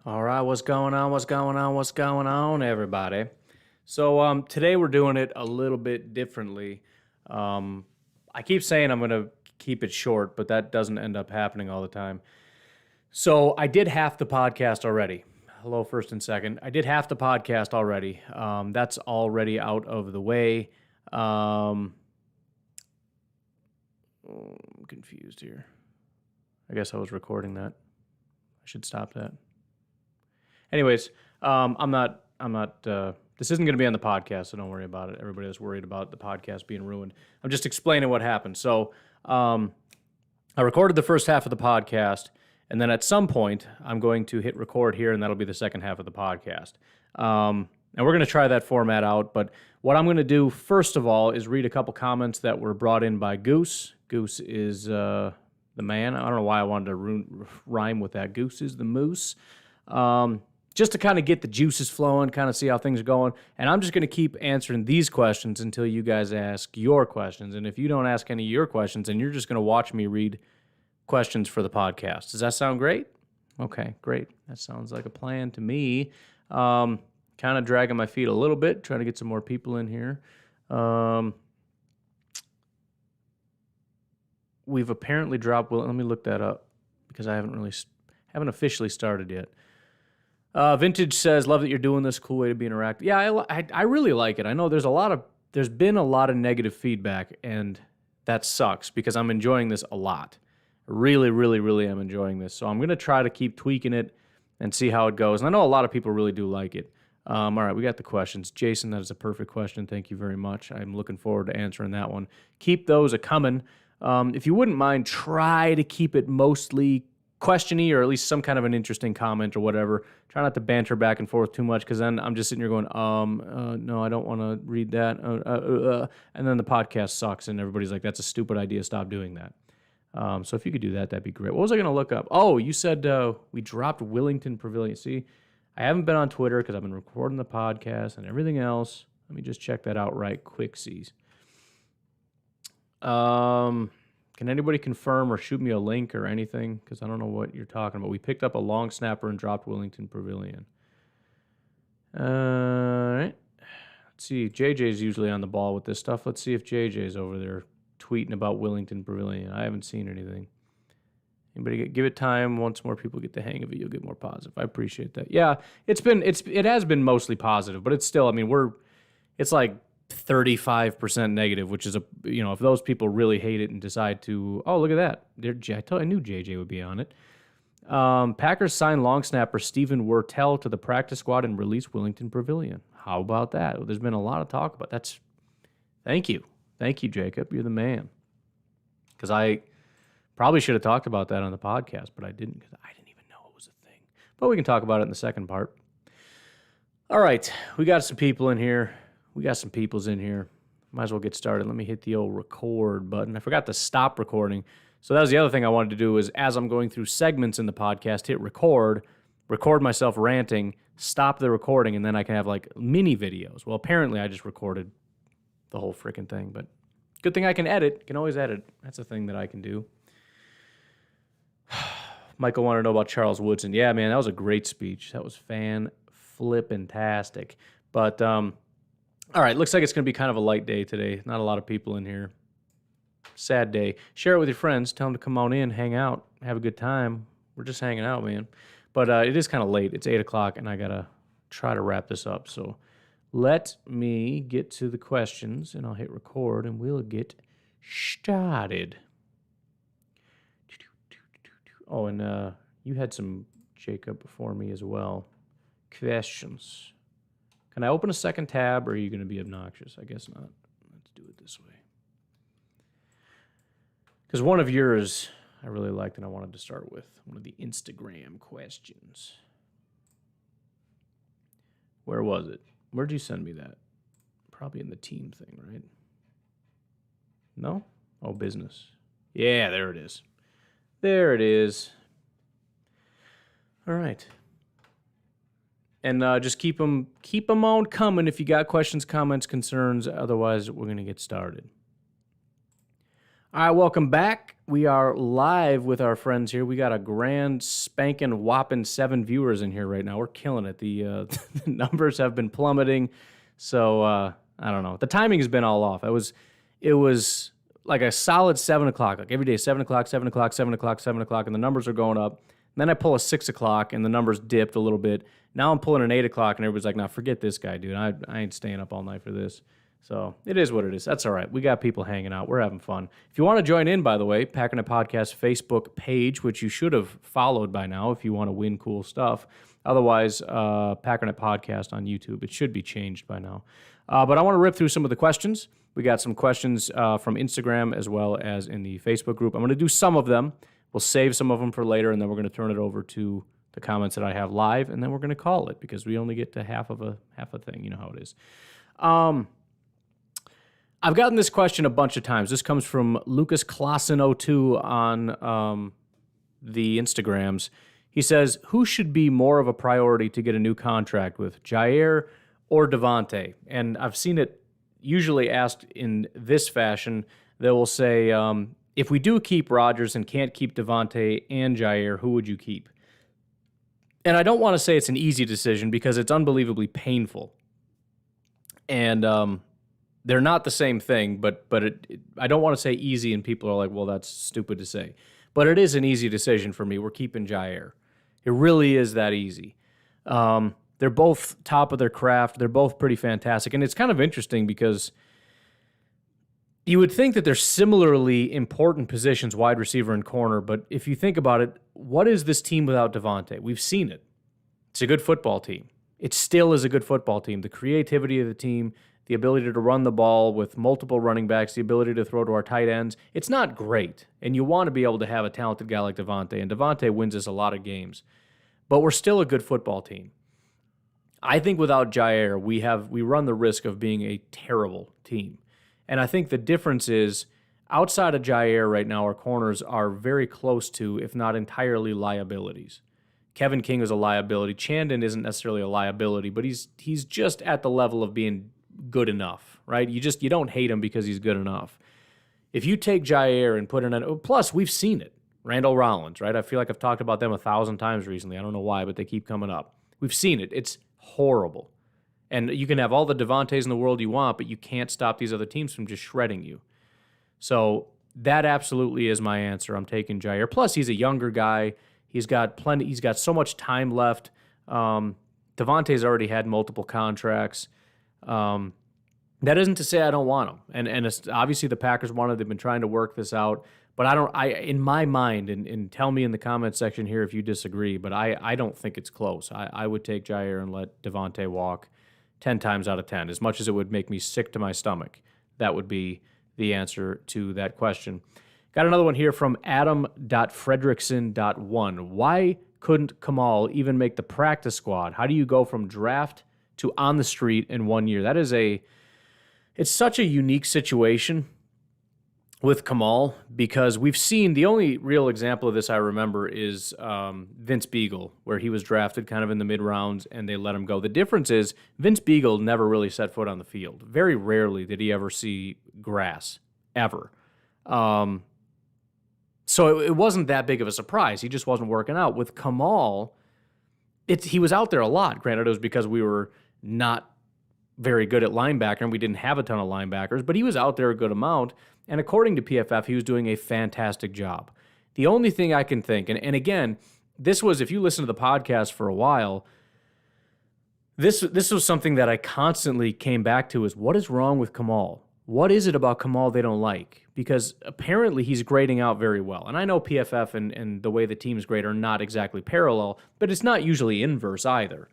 All right, what's going on? What's going on, everybody? So today we're doing it a little bit differently. I keep saying I'm going to keep it short, but that doesn't end up happening all the time. So I did half the podcast already. Hello, first and second. I did half the podcast already. That's already out of the way. I'm confused here. I guess I was recording that. I should stop that. Anyways, I'm not, this isn't going to be on the podcast, so don't worry about it. Everybody that's worried about the podcast being ruined. I'm just explaining what happened. So, I recorded the first half of the podcast, and then at some point, I'm going to hit record here, and that'll be the second half of the podcast. And we're going to try that format out, but what I'm going to do, first of all, is read a couple comments that were brought in by Goose. Goose is the man. I don't know why I wanted to rhyme with that. Goose is the moose. Just to kind of get the juices flowing, kind of see how things are going. And I'm just going to keep answering these questions until you guys ask your questions. And if you don't ask any of your questions, then you're just going to watch me read questions for the podcast. Does that sound great? Okay, great. That sounds like a plan to me. Kind of dragging my feet a little bit, trying to get some more people in here. We've apparently dropped... Well, let me look that up because I haven't officially started yet. Vintage says, love that you're doing this. Cool way to be interactive. Yeah, I really like it. I know there's been a lot of negative feedback, and that sucks because I'm enjoying this a lot. Really, really, really am enjoying this. So I'm going to try to keep tweaking it and see how it goes. And I know a lot of people really do like it. All right, we got the questions. Jason, that is a perfect question. Thank you very much. I'm looking forward to answering that one. Keep those a-coming. If you wouldn't mind, try to keep it mostly question-y or at least some kind of an interesting comment or whatever. Try not to banter back and forth too much because then I'm just sitting here going, no, I don't want to read that. And then the podcast sucks and everybody's like, that's a stupid idea. Stop doing that. So if you could do that, that'd be great. What was I going to look up? Oh, you said we dropped Willington Pavilion. See, I haven't been on Twitter because I've been recording the podcast and everything else. Let me just check that out right quicksies. Can anybody confirm or shoot me a link or anything? Because I don't know what you're talking about. We picked up a long snapper and dropped Willington Pavilion. All right. Let's see. JJ's usually on the ball with this stuff. Let's see if JJ's over there tweeting about Willington Pavilion. I haven't seen anything. Anybody give it time. Once more people get the hang of it, you'll get more positive. I appreciate that. Yeah, it has been mostly positive, but it's still, I mean, it's like 35% negative, which is if those people really hate it and decide to, oh, look at that. I knew JJ would be on it. Packers sign long snapper Stephen Wertel to the practice squad and release Willington Pavilion. How about that? Well, there's been a lot of talk about that. Thank you. Thank you, Jacob. You're the man. Because I probably should have talked about that on the podcast, but I didn't because I didn't even know it was a thing. But we can talk about it in the second part. All right. We got some people in here. We got some peoples in here. Might as well get started. Let me hit the old record button. I forgot to stop recording. So that was the other thing I wanted to do is as I'm going through segments in the podcast, hit record myself ranting, stop the recording, and then I can have like mini videos. Well, apparently I just recorded the whole freaking thing, but good thing I can edit. Can always edit. That's a thing that I can do. Michael wanted to know about Charles Woodson. Yeah, man, that was a great speech. That was fan-flippin-tastic. But, all right, looks like it's going to be kind of a light day today. Not a lot of people in here. Sad day. Share it with your friends. Tell them to come on in, hang out, have a good time. We're just hanging out, man. But it is kind of late. It's 8 o'clock, and I got to try to wrap this up. So let me get to the questions, and I'll hit record, and we'll get started. Oh, and you had some, Jacob, before me as well. Questions. Can I open a second tab, or are you going to be obnoxious? I guess not. Let's do it this way. Because one of yours I really liked and I wanted to start with. One of the Instagram questions. Where was it? Where'd you send me that? Probably in the team thing, right? No? Oh, business. Yeah, there it is. There it is. All right. And just keep them on coming if you got questions, comments, concerns. Otherwise, we're going to get started. All right, welcome back. We are live with our friends here. We got a grand spanking whopping 7 viewers in here right now. We're killing it. The, the numbers have been plummeting. So I don't know. The timing has been all off. It was like a solid 7 o'clock. Like every day, 7 o'clock, 7 o'clock, 7 o'clock, 7 o'clock, and the numbers are going up. And then I pull a 6 o'clock and the numbers dipped a little bit. Now I'm pulling an 8 o'clock and everybody's like, nah, forget this guy, dude. I ain't staying up all night for this. So it is what it is. That's all right. We got people hanging out. We're having fun. If you want to join in, by the way, QnA Podcast Facebook page, which you should have followed by now if you want to win cool stuff. Otherwise, QnA Podcast on YouTube. It should be changed by now. But I want to rip through some of the questions. We got some questions from Instagram as well as in the Facebook group. I'm going to do some of them. We'll save some of them for later, and then we're going to turn it over to the comments that I have live, and then we're going to call it because we only get to half a thing. You know how it is. I've gotten this question a bunch of times. This comes from Lucas Klassen02 on the Instagrams. He says, who should be more of a priority to get a new contract with, Jair or Davante? And I've seen it usually asked in this fashion. They will say, if we do keep Rodgers and can't keep Davante and Jair, who would you keep? And I don't want to say it's an easy decision because it's unbelievably painful. And they're not the same thing, but I don't want to say easy, and people are like, well, that's stupid to say. But it is an easy decision for me. We're keeping Jair. It really is that easy. They're both top of their craft. They're both pretty fantastic. And it's kind of interesting because you would think that they're similarly important positions, wide receiver and corner, but if you think about it, what is this team without Davante? We've seen it. It's a good football team. It still is a good football team. The creativity of the team, the ability to run the ball with multiple running backs, the ability to throw to our tight ends. It's not great, and you want to be able to have a talented guy like Davante, and Davante wins us a lot of games. But we're still a good football team. I think without Jair, we run the risk of being a terrible team. And I think the difference is, outside of Jair right now, our corners are very close to, if not entirely, liabilities. Kevin King is a liability. Chandon isn't necessarily a liability, but he's just at the level of being good enough, right? You don't hate him because he's good enough. If you take Jair and put in plus we've seen it. Randall Rollins, right? I feel like I've talked about them 1,000 times recently. I don't know why, but they keep coming up. We've seen it. It's horrible. And you can have all the Davantes in the world you want, but you can't stop these other teams from just shredding you. So that absolutely is my answer. I'm taking Jair. Plus, he's a younger guy. He's got so much time left. Davante's already had multiple contracts. That isn't to say I don't want him. And it's obviously the Packers wanted. They've been trying to work this out. But in my mind, and tell me in the comment section here if you disagree, but I don't think it's close. I would take Jair and let Davante walk 10 times out of 10. As much as it would make me sick to my stomach, that would be the answer to that question. Got another one here from Adam.Fredrickson.1. Why couldn't Kamal even make the practice squad? How do you go from draft to on the street in 1 year? It's such a unique situation with Kamal because we've seen the only real example of this I remember is Vince Beagle, where he was drafted kind of in the mid-rounds and they let him go. The difference is Vince Beagle never really set foot on the field. Very rarely did he ever see grass, ever. So it wasn't that big of a surprise. He just wasn't working out. With Kamal, he was out there a lot. Granted, it was because we were not very good at linebacker and we didn't have a ton of linebackers, but he was out there a good amount. And according to PFF, he was doing a fantastic job. The only thing I can think, and again, this was, if you listen to the podcast for a while, this was something that I constantly came back to is, what is wrong with Kamal? What is it about Kamal they don't like? Because apparently he's grading out very well. And I know PFF and the way the teams grade are not exactly parallel, but it's not usually inverse either.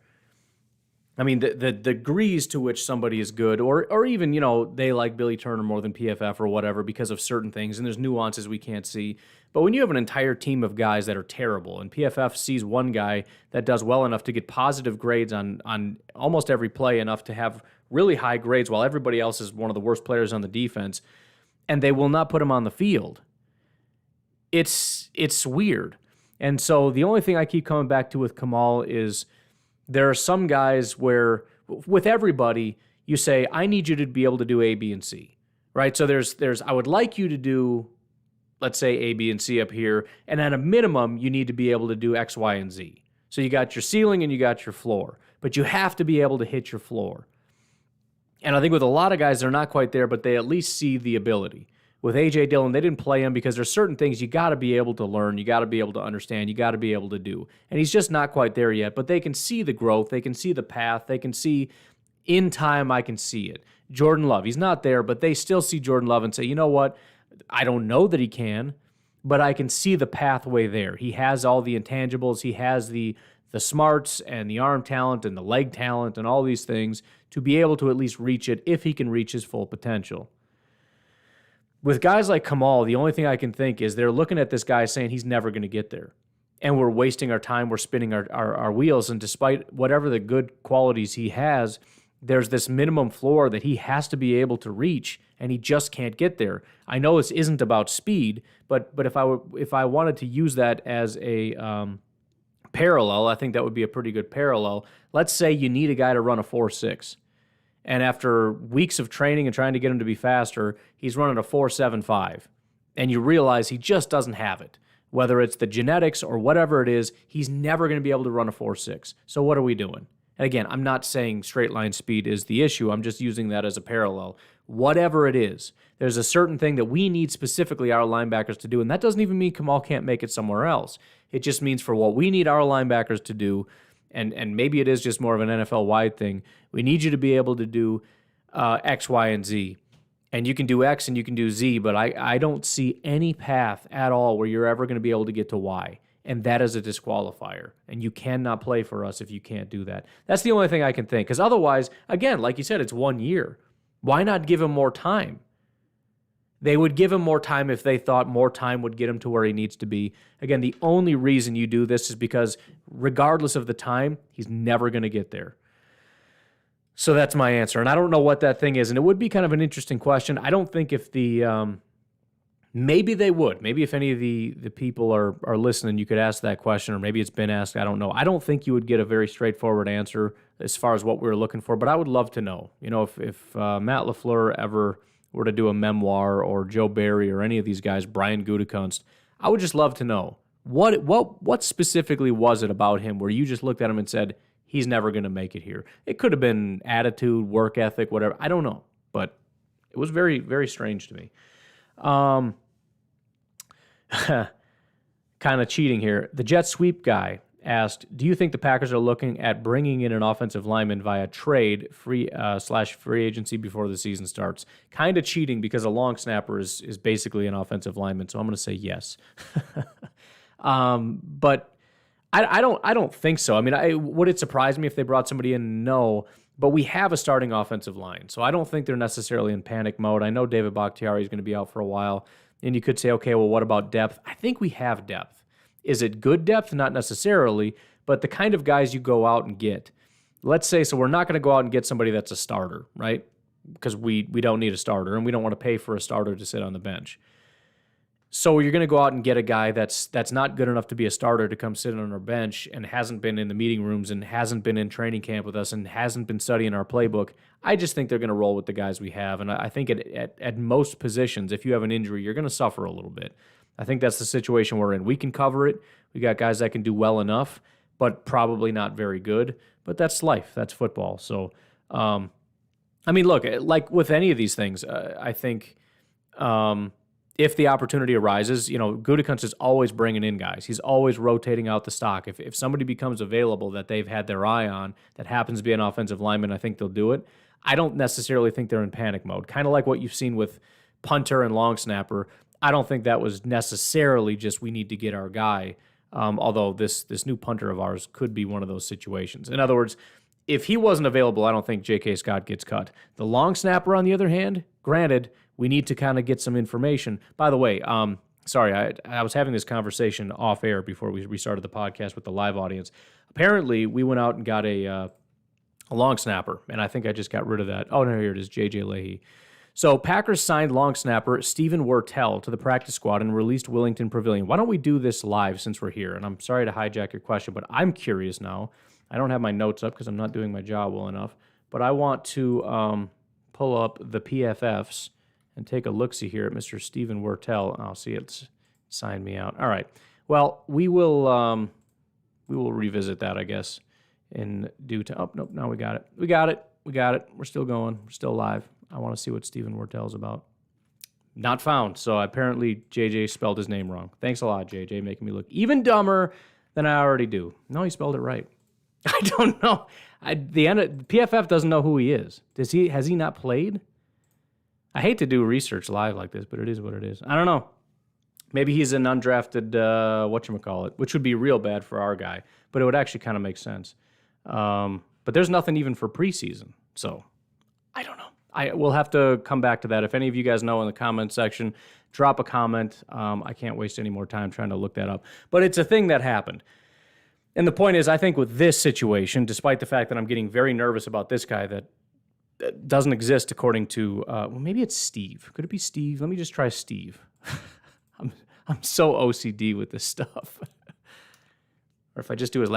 I mean, the degrees to which somebody is good, or even, they like Billy Turner more than PFF or whatever because of certain things, and there's nuances we can't see. But when you have an entire team of guys that are terrible, and PFF sees one guy that does well enough to get positive grades on almost every play, enough to have really high grades, while everybody else is one of the worst players on the defense, and they will not put him on the field, it's weird. And so the only thing I keep coming back to with Kamal is, there are some guys where, with everybody, you say, I need you to be able to do A, B, and C, right? So there's I would like you to do let's say A, B, and C up here, and at a minimum, you need to be able to do X, Y, and Z. So you got your ceiling and you got your floor, but you have to be able to hit your floor. And I think with a lot of guys, they're not quite there, but they at least see the ability. With A.J. Dillon, they didn't play him because there's certain things you got to be able to learn, you got to be able to understand, you got to be able to do. And he's just not quite there yet, but they can see the growth, they can see the path, they can see in time I can see it. Jordan Love, he's not there, but they still see Jordan Love and say, you know what, I don't know that he can, but I can see the pathway there. He has all the intangibles, he has the smarts and the arm talent and the leg talent and all these things to be able to at least reach it if he can reach his full potential. With guys like Kamal, the only thing I can think is they're looking at this guy saying he's never going to get there. And we're wasting our time, we're spinning our wheels, and despite whatever the good qualities he has, there's this minimum floor that he has to be able to reach, and he just can't get there. I know this isn't about speed, but if I wanted to use that as a parallel, I think that would be a pretty good parallel. Let's say you need a guy to run a 4.6, and after weeks of training and trying to get him to be faster, he's running a 4.75, and you realize he just doesn't have it. Whether it's the genetics or whatever it is, he's never going to be able to run a 4.6. So what are we doing? And again, I'm not saying straight line speed is the issue. I'm just using that as a parallel. Whatever it is, there's a certain thing that we need specifically our linebackers to do, and that doesn't even mean Kamal can't make it somewhere else. It just means for what we need our linebackers to do, and maybe it is just more of an NFL-wide thing, we need you to be able to do X, Y, and Z. And you can do X and you can do Z, but I don't see any path at all where you're ever going to be able to get to Y. And that is a disqualifier. And you cannot play for us if you can't do that. That's the only thing I can think. Because otherwise, again, like you said, it's 1 year. Why not give him more time? They would give him more time if they thought more time would get him to where he needs to be. Again, the only reason you do this is because regardless of the time, he's never going to get there. So that's my answer. And I don't know what that thing is. And it would be kind of an interesting question. I don't think if the maybe they would. Maybe if any of the people are listening, you could ask that question, or maybe it's been asked. I don't know. I don't think you would get a very straightforward answer as far as what we were looking for, but I would love to know. You know, if Matt LaFleur ever were to do a memoir, or Joe Barry, or any of these guys, Brian Gutekunst, I would just love to know. What specifically was it about him where you just looked at him and said, he's never going to make it here? It could have been attitude, work ethic, whatever. I don't know, but it was very, very strange to me. Kind of cheating here. The jet sweep guy asked, do you think the Packers are looking at bringing in an offensive lineman via trade, free agency before the season starts? Kind of cheating because a long snapper is basically an offensive lineman, so I'm going to say yes. But I don't think so. I mean, would it surprise me if they brought somebody in? No. But we have a starting offensive line, so I don't think they're necessarily in panic mode. I know David Bakhtiari is going to be out for a while, and you could say, okay, well, what about depth? I think we have depth. Is it good depth? Not necessarily, but the kind of guys you go out and get. Let's say, so we're not going to go out and get somebody that's a starter, right? Because we don't need a starter, and we don't want to pay for a starter to sit on the bench. So you're going to go out and get a guy that's not good enough to be a starter to come sit on our bench and hasn't been in the meeting rooms and hasn't been in training camp with us and hasn't been studying our playbook. I just think they're going to roll with the guys we have. And I think at most positions, if you have an injury, you're going to suffer a little bit. I think that's the situation we're in. We can cover it. We got guys that can do well enough, but probably not very good. But that's life. That's football. So, I mean, look, like with any of these things, I think if the opportunity arises, you know, Gutekunst is always bringing in guys. He's always rotating out the stock. If somebody becomes available that they've had their eye on that happens to be an offensive lineman, I think they'll do it. I don't necessarily think they're in panic mode. Kind of like what you've seen with punter and long snapper. I don't think that was necessarily just we need to get our guy, although this new punter of ours could be one of those situations. In other words, if he wasn't available, I don't think J.K. Scott gets cut. The long snapper, on the other hand, granted, we need to kind of get some information. By the way, sorry, I was having this conversation off air before we restarted the podcast with the live audience. Apparently, we went out and got a long snapper, and I think I just got rid of that. Oh, no, here it is, J.J. Leahy. So Packers signed long snapper Stephen Wertel to the practice squad and released Willington Pavilion. Why don't we do this live since we're here? And I'm sorry to hijack your question, but I'm curious now. I don't have my notes up because I'm not doing my job well enough, but I want to pull up the PFFs and take a look-see here at Mr. Stephen Wertel. Oh, see, it's signed me out. All right. Well, we will revisit that, I guess, in due time. Oh, nope, now we got it. We got it. We're still going. We're still live. I want to see what Stephen Wertel's about. Not found. So apparently JJ spelled his name wrong. Thanks a lot, JJ, making me look even dumber than I already do. No, he spelled it right. I don't know. PFF doesn't know who he is. Has he not played? I hate to do research live like this, but it is what it is. I don't know. Maybe he's an undrafted whatchamacallit, which would be real bad for our guy, but it would actually kind of make sense. But there's nothing even for preseason, so I don't know. We'll have to come back to that. If any of you guys know in the comment section, drop a comment. I can't waste any more time trying to look that up. But it's a thing that happened. And the point is, I think with this situation, despite the fact that I'm getting very nervous about this guy that doesn't exist according to, well, maybe it's Steve. Could it be Steve? Let me just try Steve. I'm so OCD with this stuff. Or if I just do his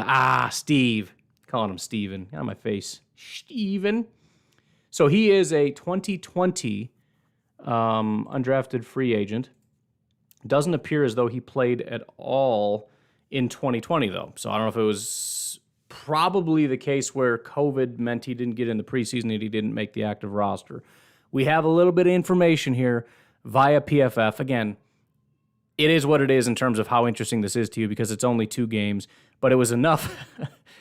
Steve. Calling him Steven. On my face. Steven. So he is a 2020 undrafted free agent. Doesn't appear as though he played at all in 2020, though. So I don't know if it was probably the case where COVID meant he didn't get in the preseason and he didn't make the active roster. We have a little bit of information here via PFF. Again, it is what it is in terms of how interesting this is to you because it's only 2 games, but it was enough.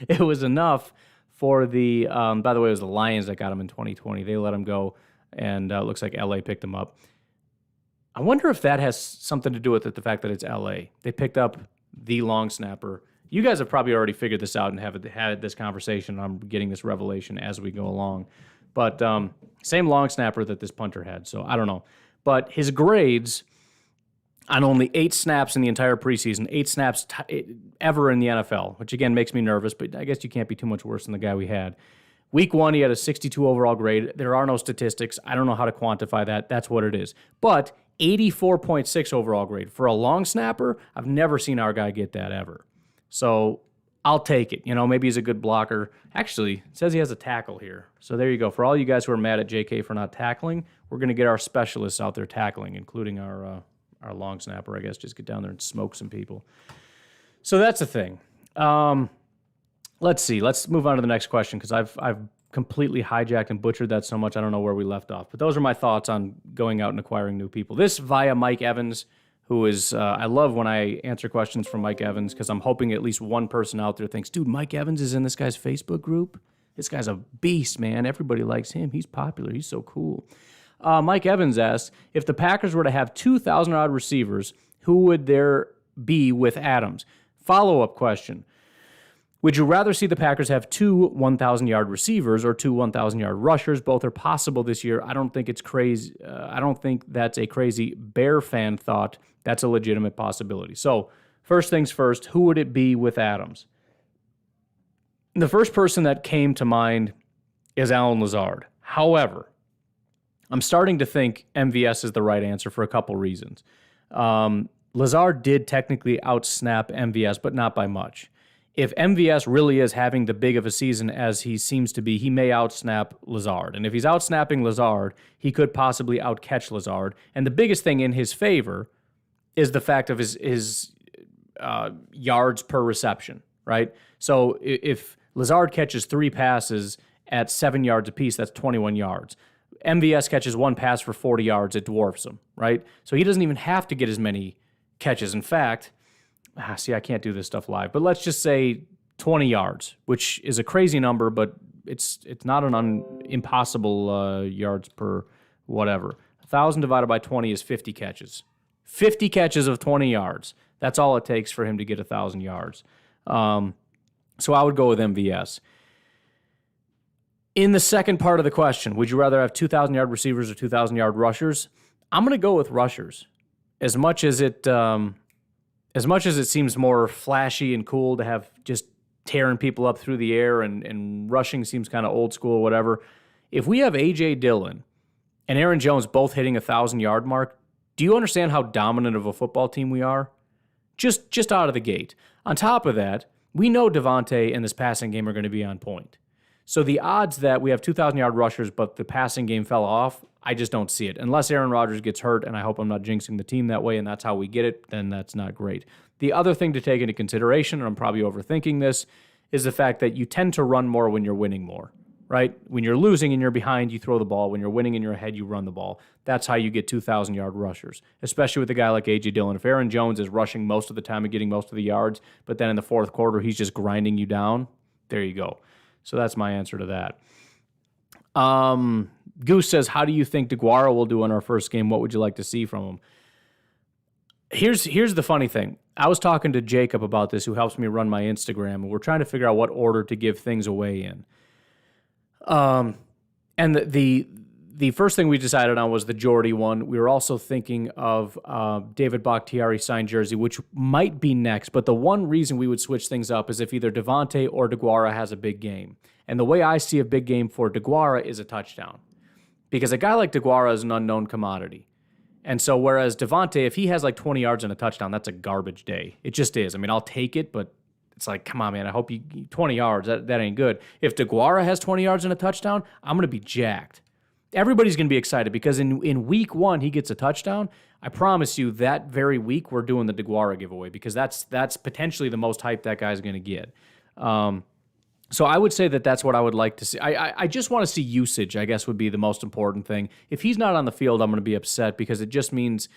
It was enough for the, by the way, it was the Lions that got him in 2020. They let him go, and it looks like LA picked him up. I wonder if that has something to do with it, the fact that it's LA. They picked up the long snapper. You guys have probably already figured this out and have had this conversation. I'm getting this revelation as we go along. But same long snapper that this punter had, so I don't know. But his grades on only 8 snaps in the entire preseason, 8 snaps ever in the NFL, which again makes me nervous, but I guess you can't be too much worse than the guy we had. Week 1, he had a 62 overall grade. There are no statistics. I don't know how to quantify that. That's what it is. But 84.6 overall grade. For a long snapper, I've never seen our guy get that ever. So I'll take it. Maybe he's a good blocker. Actually, it says he has a tackle here. So there you go. For all you guys who are mad at JK for not tackling, we're going to get our specialists out there tackling, including our long snapper, I guess. Just get down there and smoke some people. So that's the thing. Let's see. Let's move on to the next question because I've completely hijacked and butchered that so much I don't know where we left off. But those are my thoughts on going out and acquiring new people. This via Mike Evans, who is, I love when I answer questions from Mike Evans because I'm hoping at least one person out there thinks, dude, Mike Evans is in this guy's Facebook group. This guy's a beast, man. Everybody likes him. He's popular. He's so cool. Mike Evans asks, if the Packers were to have 2,000-yard receivers, who would there be with Adams? Follow-up question. Would you rather see the Packers have 2 1,000-yard receivers or 2 1,000-yard rushers? Both are possible this year. I don't think it's crazy. I don't think that's a crazy Bear fan thought. That's a legitimate possibility. So, first things first, who would it be with Adams? The first person that came to mind is Allen Lazard. However, I'm starting to think MVS is the right answer for a couple reasons. Lazard did technically outsnap MVS, but not by much. If MVS really is having the big of a season as he seems to be, he may outsnap Lazard. And if he's outsnapping Lazard, he could possibly outcatch Lazard. And the biggest thing in his favor is the fact of his yards per reception, right? So if Lazard catches 3 passes at 7 yards apiece, that's 21 yards. MVS catches 1 pass for 40 yards, it dwarfs him, right? So he doesn't even have to get as many catches. In fact, see, I can't do this stuff live, but let's just say 20 yards, which is a crazy number, but it's not an impossible yards per whatever. 1,000 divided by 20 is 50 catches. 50 catches of 20 yards. That's all it takes for him to get 1,000 yards. So I would go with MVS. In the second part of the question, would you rather have 2,000-yard receivers or 2,000-yard rushers? I'm going to go with rushers. As much as it seems more flashy and cool to have just tearing people up through the air and rushing seems kind of old school or whatever, if we have A.J. Dillon and Aaron Jones both hitting a 1,000-yard mark, do you understand how dominant of a football team we are? Just out of the gate. On top of that, we know Devontae and this passing game are going to be on point. So the odds that we have 2,000-yard rushers, but the passing game fell off, I just don't see it. Unless Aaron Rodgers gets hurt, and I hope I'm not jinxing the team that way, and that's how we get it, then that's not great. The other thing to take into consideration, and I'm probably overthinking this, is the fact that you tend to run more when you're winning more, right? When you're losing and you're behind, you throw the ball. When you're winning and you're ahead, you run the ball. That's how you get 2,000-yard rushers, especially with a guy like A.J. Dillon. If Aaron Jones is rushing most of the time and getting most of the yards, but then in the fourth quarter, he's just grinding you down, there you go. So that's my answer to that. Goose says, how do you think DeGuara will do in our first game? What would you like to see from him? Here's the funny thing. I was talking to Jacob about this, who helps me run my Instagram, and we're trying to figure out what order to give things away in. And the first thing we decided on was the Jordy one. We were also thinking of David Bakhtiari signed jersey, which might be next. But the one reason we would switch things up is if either Devontae or DeGuara has a big game. And the way I see a big game for DeGuara is a touchdown. Because a guy like DeGuara is an unknown commodity. And so whereas Devontae, if he has like 20 yards and a touchdown, that's a garbage day. It just is. I mean, I'll take it, but it's like, come on, man, I hope 20 yards, that ain't good. If DeGuara has 20 yards and a touchdown, I'm going to be jacked. Everybody's going to be excited because in week one, he gets a touchdown. I promise you that very week, we're doing the DeGuara giveaway because that's potentially the most hype that guy's going to get. So I would say that that's what I would like to see. I just want to see usage, I guess, would be the most important thing. If he's not on the field, I'm going to be upset because it just means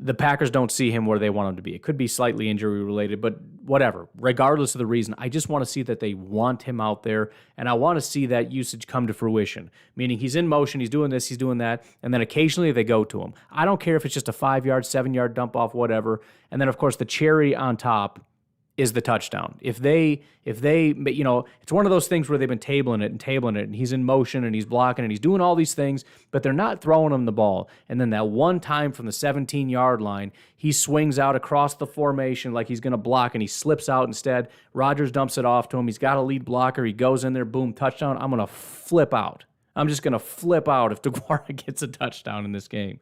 the Packers don't see him where they want him to be. It could be slightly injury-related, but whatever. Regardless of the reason, I just want to see that they want him out there, and I want to see that usage come to fruition, meaning he's in motion, he's doing this, he's doing that, and then occasionally they go to him. I don't care if it's just a 5-yard, 7-yard dump off, whatever. And then, of course, the cherry on top is the touchdown. If they, you know, it's one of those things where they've been tabling it, and he's in motion, and he's blocking, and he's doing all these things, but they're not throwing him the ball. And then that one time from the 17-yard line, he swings out across the formation like he's going to block, and he slips out instead. Rodgers dumps it off to him. He's got a lead blocker. He goes in there, boom, touchdown. I'm going to flip out. I'm just going to flip out if DeGuara gets a touchdown in this game.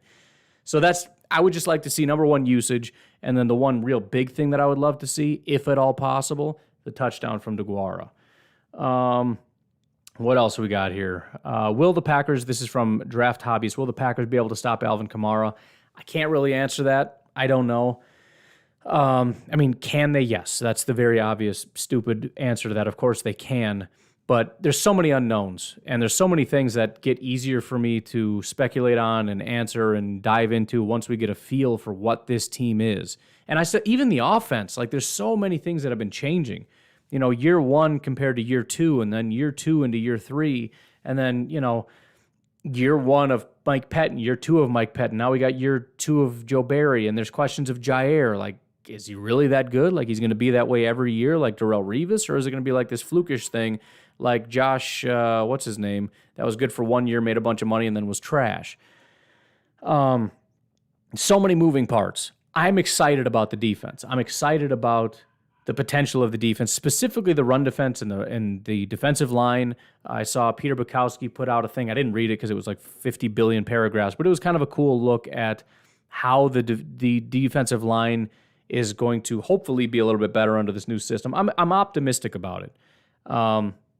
So I would just like to see, number one, usage, and then the one real big thing that I would love to see, if at all possible, the touchdown from DeGuara. What else we got here? Will the Packers, this is from Draft Hobbies, will the Packers be able to stop Alvin Kamara? I can't really answer that. I don't know. I mean, can they? Yes. That's the very obvious, stupid answer to that. Of course they can. But there's so many unknowns, and there's so many things that get easier for me to speculate on and answer and dive into once we get a feel for what this team is. And I said, even the offense, like there's so many things that have been changing. You know, year one compared to year two, and then year two into year three, and then, you know, year one of Mike Pettin, year two of Mike Pettin. Now we got year two of Joe Barry, and there's questions of Jair, like, is he really that good? Like he's going to be that way every year like Darrelle Revis, or is it going to be like this flukish thing like Josh, what's his name, that was good for 1 year, made a bunch of money, and then was trash? So many moving parts. I'm excited about the defense. I'm excited about the potential of the defense, specifically the run defense and the defensive line. I saw Peter Bukowski put out a thing. I didn't read it because it was like 50 billion paragraphs, but it was kind of a cool look at how the defensive line is going to hopefully be a little bit better under this new system. I'm optimistic about it.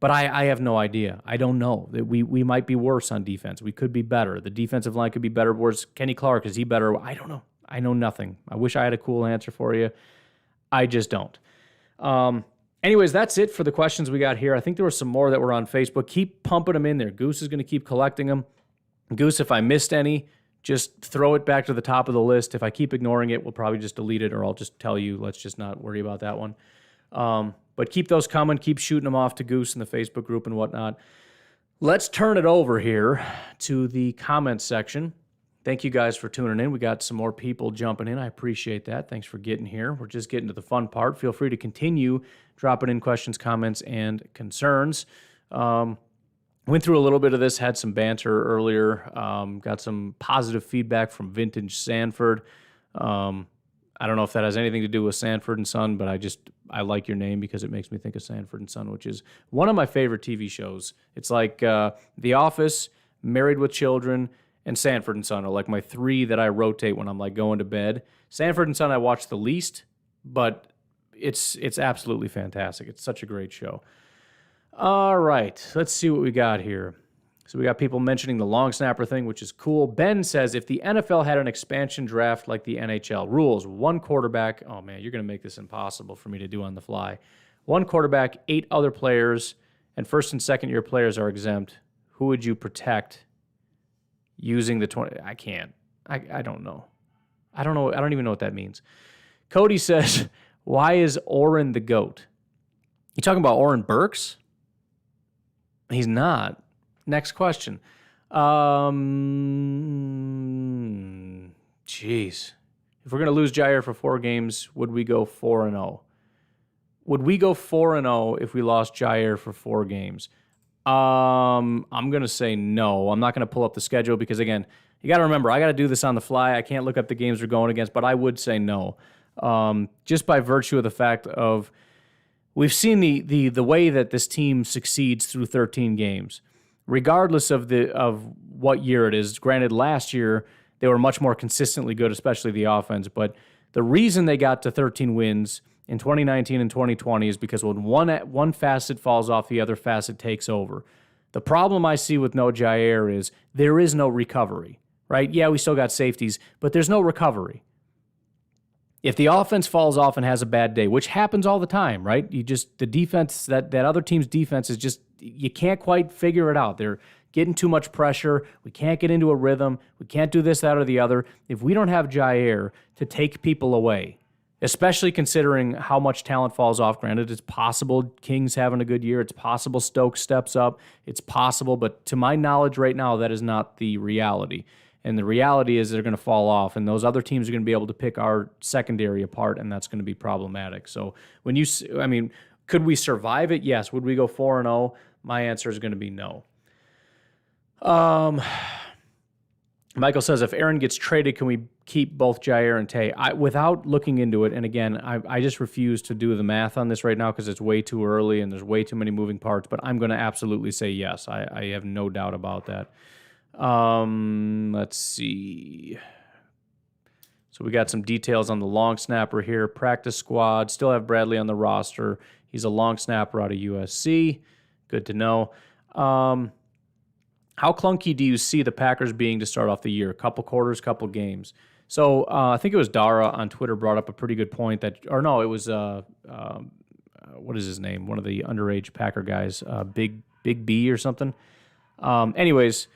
But I have no idea. I don't know. We might be worse on defense. We could be better. The defensive line could be better. Worse. Kenny Clark, is he better? I don't know. I know nothing. I wish I had a cool answer for you. I just don't. Anyways, that's it for the questions we got here. I think there were some more that were on Facebook. Keep pumping them in there. Goose is going to keep collecting them. Goose, if I missed any, just throw it back to the top of the list. If I keep ignoring it, we'll probably just delete it, or I'll just tell you, let's just not worry about that one. But keep those coming. Keep shooting them off to Goose in the Facebook group and whatnot. Let's turn it over here to the comments section. Thank you guys for tuning in. We got some more people jumping in. I appreciate that. Thanks for getting here. We're just getting to the fun part. Feel free to continue dropping in questions, comments, and concerns. Went through a little bit of this, had some banter earlier. Got some positive feedback from Vintage Sanford. I don't know if that has anything to do with Sanford and Son, but I like your name because it makes me think of Sanford and Son, which is one of my favorite TV shows. It's like The Office, Married with Children, and Sanford and Son are like my three that I rotate when I'm like going to bed. Sanford and Son I watch the least, but it's absolutely fantastic. It's such a great show. All right, let's see what we got here. So we got people mentioning the long snapper thing, which is cool. Ben says, if the NFL had an expansion draft like the NHL, rules, one quarterback. Oh, man, you're going to make this impossible for me to do on the fly. One quarterback, 8 other players, and first and second year players are exempt. Who would you protect using the 20? I can't. I don't know. I don't know. I don't even know what that means. Cody says, why is Oren the GOAT? You talking about Oren Burks? He's not. Next question. Jeez. If we're going to lose Jair for 4 games, would we go 4-0? Would we go 4-0 if we lost Jair for 4 games? I'm going to say no. I'm not going to pull up the schedule because, again, you got to remember, I got to do this on the fly. I can't look up the games we're going against, but I would say no. Just by virtue of the fact of we've seen the way that this team succeeds through 13 games, regardless of what year it is. Granted, last year they were much more consistently good, especially the offense. But the reason they got to 13 wins in 2019 and 2020 is because when one facet falls off, the other facet takes over. The problem I see with no Jair is there is no recovery, right? Yeah, we still got safeties, but there's no recovery. If the offense falls off and has a bad day, which happens all the time, right? The defense, that other team's defense is just, you can't quite figure it out. They're getting too much pressure. We can't get into a rhythm. We can't do this, that, or the other. If we don't have Jair to take people away, especially considering how much talent falls off, granted, it's possible King's having a good year. It's possible Stokes steps up. It's possible, but to my knowledge right now, that is not the reality. And the reality is they're going to fall off, and those other teams are going to be able to pick our secondary apart, and that's going to be problematic. So could we survive it? Yes. Would we go 4-0? My answer is going to be no. Michael says, if Aaron gets traded, can we keep both Jair and Tay? Without looking into it, and again, I just refuse to do the math on this right now because it's way too early and there's way too many moving parts, but I'm going to absolutely say yes. I have no doubt about that. Let's see. So we got some details on the long snapper here. Practice squad. Still have Bradley on the roster. He's a long snapper out of USC. Good to know. How clunky do you see the Packers being to start off the year? Couple quarters, couple games. So I think it was Dara on Twitter brought up a pretty good point that, or no, it was what is his name? One of the underage Packer guys, Big B or something. Anyways.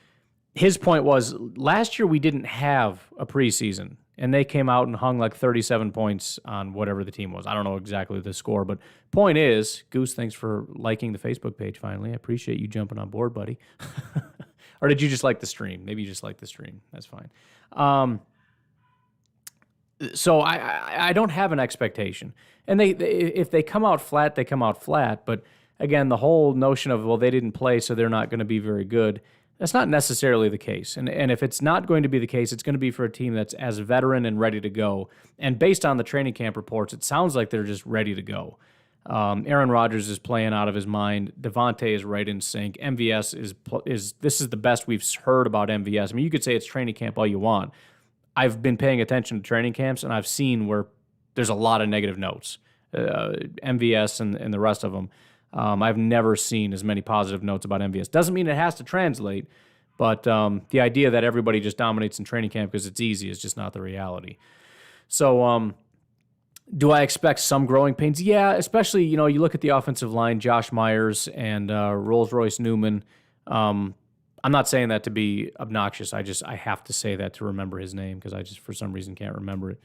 His point was, last year we didn't have a preseason, and they came out and hung like 37 points on whatever the team was. I don't know exactly the score, but point is, Goose, thanks for liking the Facebook page finally. I appreciate you jumping on board, buddy. Or did you just like the stream? Maybe you just like the stream. That's fine. So I don't have an expectation. And if they come out flat, they come out flat. But again, the whole notion of, well, they didn't play, so they're not going to be very good, that's not necessarily the case. And if it's not going to be the case, it's going to be for a team that's as veteran and ready to go. And based on the training camp reports, it sounds like they're just ready to go. Aaron Rodgers is playing out of his mind. Devontae is right in sync. MVS this is the best we've heard about MVS. I mean, you could say it's training camp all you want. I've been paying attention to training camps, and I've seen where there's a lot of negative notes. MVS and the rest of them. I've never seen as many positive notes about MVS. Doesn't mean it has to translate, but the idea that everybody just dominates in training camp because it's easy is just not the reality. So do I expect some growing pains? Yeah, especially, you look at the offensive line, Josh Myers and Rolls-Royce Newman. I'm not saying that to be obnoxious. I have to say that to remember his name because I just, for some reason, can't remember it.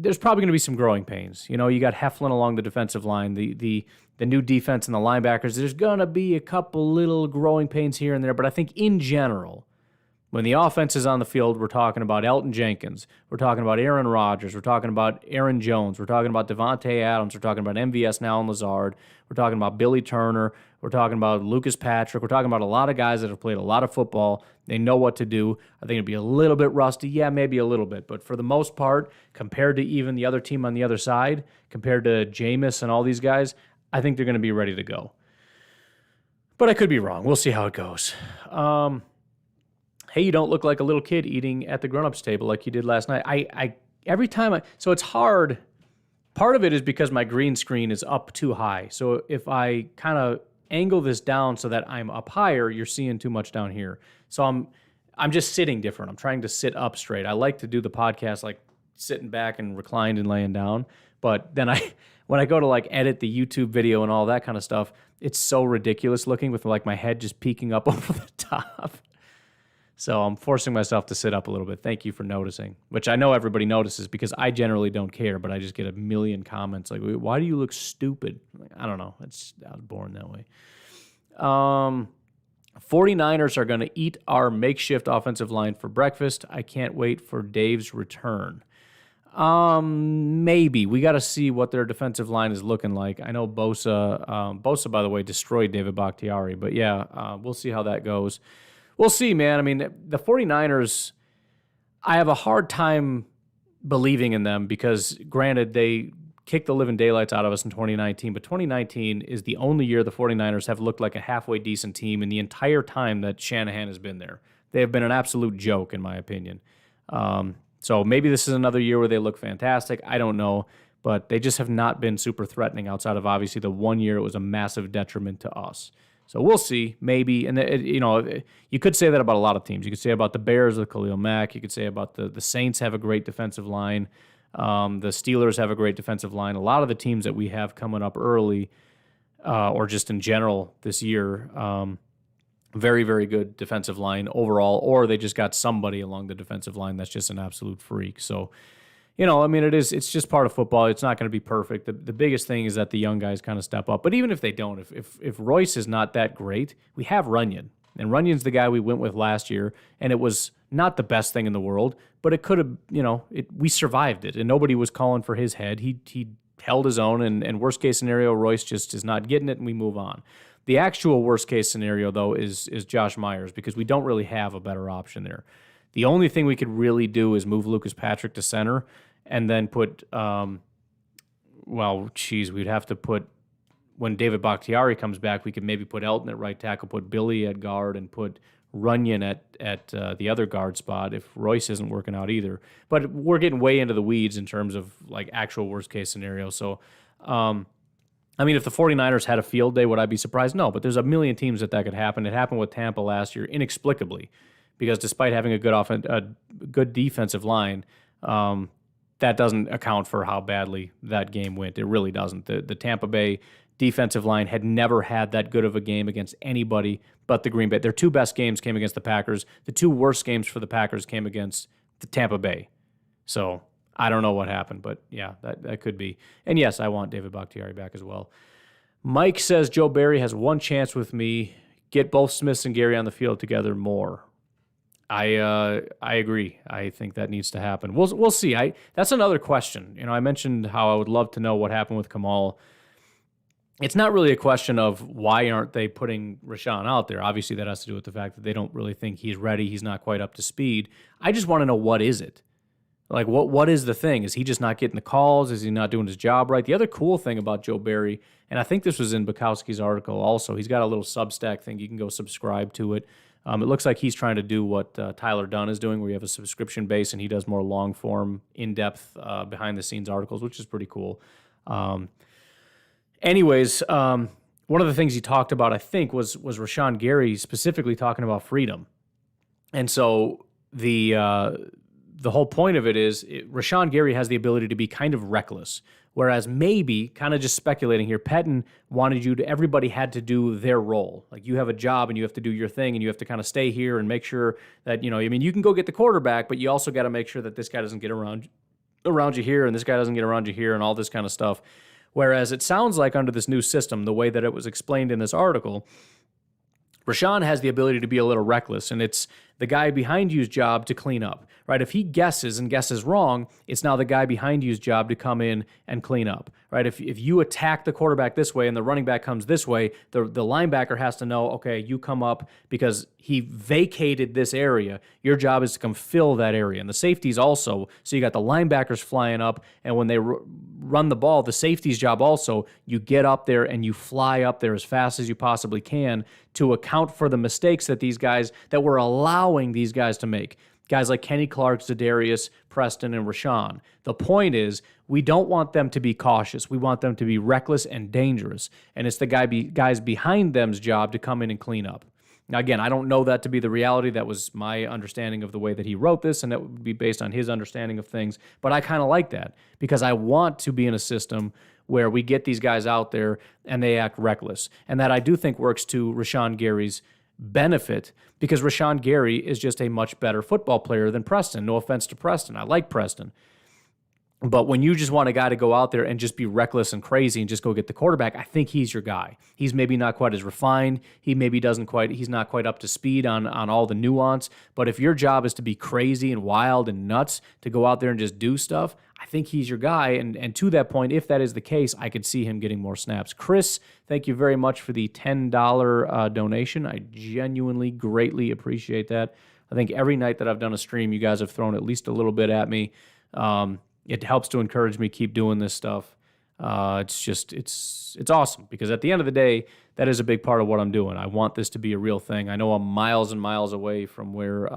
There's probably going to be some growing pains. You got Heflin along the defensive line, the new defense and the linebackers. There's going to be a couple little growing pains here and there, but I think in general, when the offense is on the field, we're talking about Elton Jenkins, we're talking about Aaron Rodgers, we're talking about Aaron Jones, we're talking about Devontae Adams, we're talking about MVS now and Lazard, we're talking about Billy Turner, we're talking about Lucas Patrick, we're talking about a lot of guys that have played a lot of football. They know what to do. I think it'd be a little bit rusty. Yeah, maybe a little bit. But for the most part, compared to even the other team on the other side, compared to Jameis and all these guys, I think they're going to be ready to go. But I could be wrong. We'll see how it goes. Hey, you don't look like a little kid eating at the grown-ups table like you did last night. So it's hard. Part of it is because my green screen is up too high. So if I kind of angle this down so that I'm up higher, you're seeing too much down here. So I'm just sitting different. I'm trying to sit up straight. I like to do the podcast like sitting back and reclined and laying down. But then when I go to like edit the YouTube video and all that kind of stuff, it's so ridiculous looking with like my head just peeking up over the top. So I'm forcing myself to sit up a little bit. Thank you for noticing, which I know everybody notices because I generally don't care, but I just get a million comments like, why do you look stupid? Like, I don't know. I was born that way. 49ers are going to eat our makeshift offensive line for breakfast. I can't wait for Dave's return. Maybe. We got to see what their defensive line is looking like. I know Bosa, by the way, destroyed David Bakhtiari, but yeah, we'll see how that goes. We'll see, man. I mean, the 49ers, I have a hard time believing in them because, granted, they kicked the living daylights out of us in 2019, but 2019 is the only year the 49ers have looked like a halfway decent team in the entire time that Shanahan has been there. They have been an absolute joke, in my opinion. So maybe this is another year where they look fantastic. I don't know, but they just have not been super threatening outside of obviously the 1 year it was a massive detriment to us. So we'll see, maybe. And, you could say that about a lot of teams. You could say about the Bears with Khalil Mack. You could say about the Saints have a great defensive line. The Steelers have a great defensive line. A lot of the teams that we have coming up early or just in general this year, very, very good defensive line overall, or they just got somebody along the defensive line that's just an absolute freak. So, it's just part of football. It's not going to be perfect. The biggest thing is that the young guys kind of step up. But even if they don't, if Royce is not that great, we have Runyon. And Runyon's the guy we went with last year, and it was not the best thing in the world, but it could have, we survived it, and nobody was calling for his head. He held his own, and worst case scenario, Royce just is not getting it, and we move on. The actual worst case scenario, though, is Josh Myers, because we don't really have a better option there. The only thing we could really do is move Lucas Patrick to center, and then put, we'd have to put, when David Bakhtiari comes back, we could maybe put Elton at right tackle, put Billy at guard, and put Runyon at the other guard spot if Royce isn't working out either. But we're getting way into the weeds in terms of like actual worst case scenario. So, if the 49ers had a field day, would I be surprised? No, but there's a million teams that could happen. It happened with Tampa last year inexplicably because despite having a good defensive line, that doesn't account for how badly that game went. It really doesn't. The Tampa Bay defensive line had never had that good of a game against anybody but the Green Bay. Their two best games came against the Packers. The two worst games for the Packers came against the Tampa Bay. So I don't know what happened, but yeah, that could be. And yes, I want David Bakhtiari back as well. Mike says Joe Barry has one chance with me. Get both Smiths and Gary on the field together more. I agree. I think that needs to happen. We'll see. That's another question. I mentioned how I would love to know what happened with Kamal. It's not really a question of why aren't they putting Rashaan out there. Obviously, that has to do with the fact that they don't really think he's ready. He's not quite up to speed. I just want to know, what is it? Like, what is the thing? Is he just not getting the calls? Is he not doing his job right? The other cool thing about Joe Barry, and I think this was in Bukowski's article also, he's got a little Substack thing. You can go subscribe to it. It looks like he's trying to do what Tyler Dunn is doing, where you have a subscription base and he does more long-form, in-depth, behind-the-scenes articles, which is pretty cool. Anyways, one of the things he talked about, I think, was Rashaan Gary specifically talking about freedom. And so the whole point of it is Rashaan Gary has the ability to be kind of reckless, whereas maybe, kind of just speculating here, Pettin wanted everybody had to do their role. Like, you have a job and you have to do your thing and you have to kind of stay here and make sure that, you can go get the quarterback, but you also got to make sure that this guy doesn't get around you here and this guy doesn't get around you here and all this kind of stuff. Whereas it sounds like under this new system, the way that it was explained in this article, Rashaan has the ability to be a little reckless, and it's the guy behind you's job to clean up, right? If he guesses and guesses wrong, it's now the guy behind you's job to come in and clean up, right? If you attack the quarterback this way and the running back comes this way, the linebacker has to know, okay, you come up because he vacated this area. Your job is to come fill that area. And the safeties also, so you got the linebackers flying up, and when they run the ball, the safety's job also, you get up there and you fly up there as fast as you possibly can to account for the mistakes that we're allowing these guys to make. Guys like Kenny Clark, Zadarius, Preston, and Rashawn. The point is, we don't want them to be cautious. We want them to be reckless and dangerous. And it's the guys behind them's job to come in and clean up. Now, again, I don't know that to be the reality. That was my understanding of the way that he wrote this, and that would be based on his understanding of things. But I kind of like that because I want to be in a system where we get these guys out there and they act reckless. And that I do think works to Rashawn Gary's benefit because Rashawn Gary is just a much better football player than Preston. No offense to Preston. I like Preston. But when you just want a guy to go out there and just be reckless and crazy and just go get the quarterback, I think he's your guy. He's maybe not quite as refined. He's not quite up to speed on all the nuance. But if your job is to be crazy and wild and nuts, to go out there and just do stuff, I think he's your guy. And to that point, if that is the case, I could see him getting more snaps. Chris, thank you very much for the $10 donation. I genuinely greatly appreciate that. I think every night that I've done a stream, you guys have thrown at least a little bit at me. It helps to encourage me keep doing this stuff. It's awesome because at the end of the day, that is a big part of what I'm doing. I want this to be a real thing. I know I'm miles and miles away from where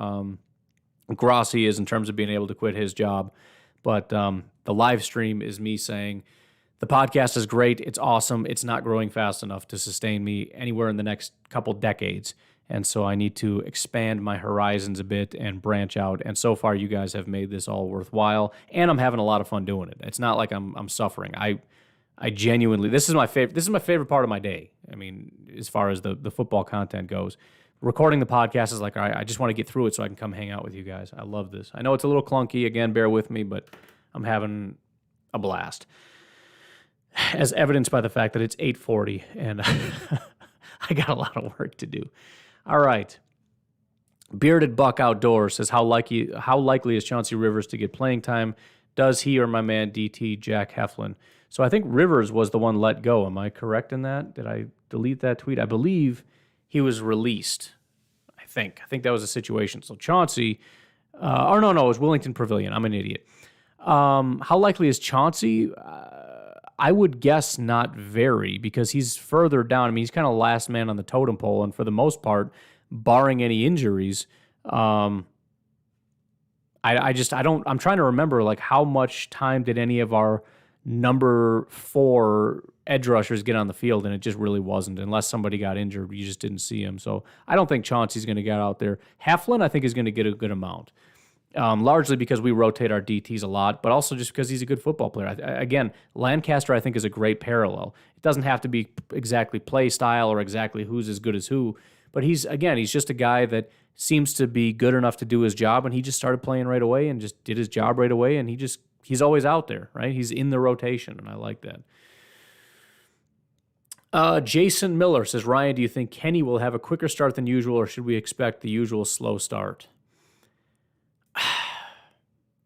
Grossi is in terms of being able to quit his job, but the live stream is me saying the podcast is great. It's awesome. It's not growing fast enough to sustain me anywhere in the next couple decades. And so I need to expand my horizons a bit and branch out. And so far, you guys have made this all worthwhile. And I'm having a lot of fun doing it. It's not like I'm suffering. I genuinely, this is my favorite part of my day. I mean, as far as the football content goes. Recording the podcast is like, all right, I just want to get through it so I can come hang out with you guys. I love this. I know it's a little clunky. Again, bear with me, but I'm having a blast. As evidenced by the fact that it's 8:40 and I got a lot of work to do. All right. Bearded Buck Outdoors says, how likely is Chauncey Rivers to get playing time? Does he or my man DT Jack Heflin? So I think Rivers was the one let go. Am I correct in that? Did I delete that tweet? I believe he was released. I think that was the situation. So Chauncey, it was Willington Pavilion. I'm an idiot. How likely is Chauncey? I would guess not very because he's further down. I mean, he's kind of last man on the totem pole, and for the most part, barring any injuries, I'm trying to remember like how much time did any of our number 4 edge rushers get on the field, and it just really wasn't. Unless somebody got injured, you just didn't see him. So I don't think Chauncey's going to get out there. Heflin, I think, is going to get a good amount. Largely because we rotate our DTs a lot, but also just because he's a good football player. Again, Lancaster, I think, is a great parallel. It doesn't have to be exactly play style or exactly who's as good as who, but he's just a guy that seems to be good enough to do his job, and he just started playing right away and just did his job right away, and he's always out there, right? He's in the rotation, and I like that. Jason Miller says, Ryan, do you think Kenny will have a quicker start than usual, or should we expect the usual slow start?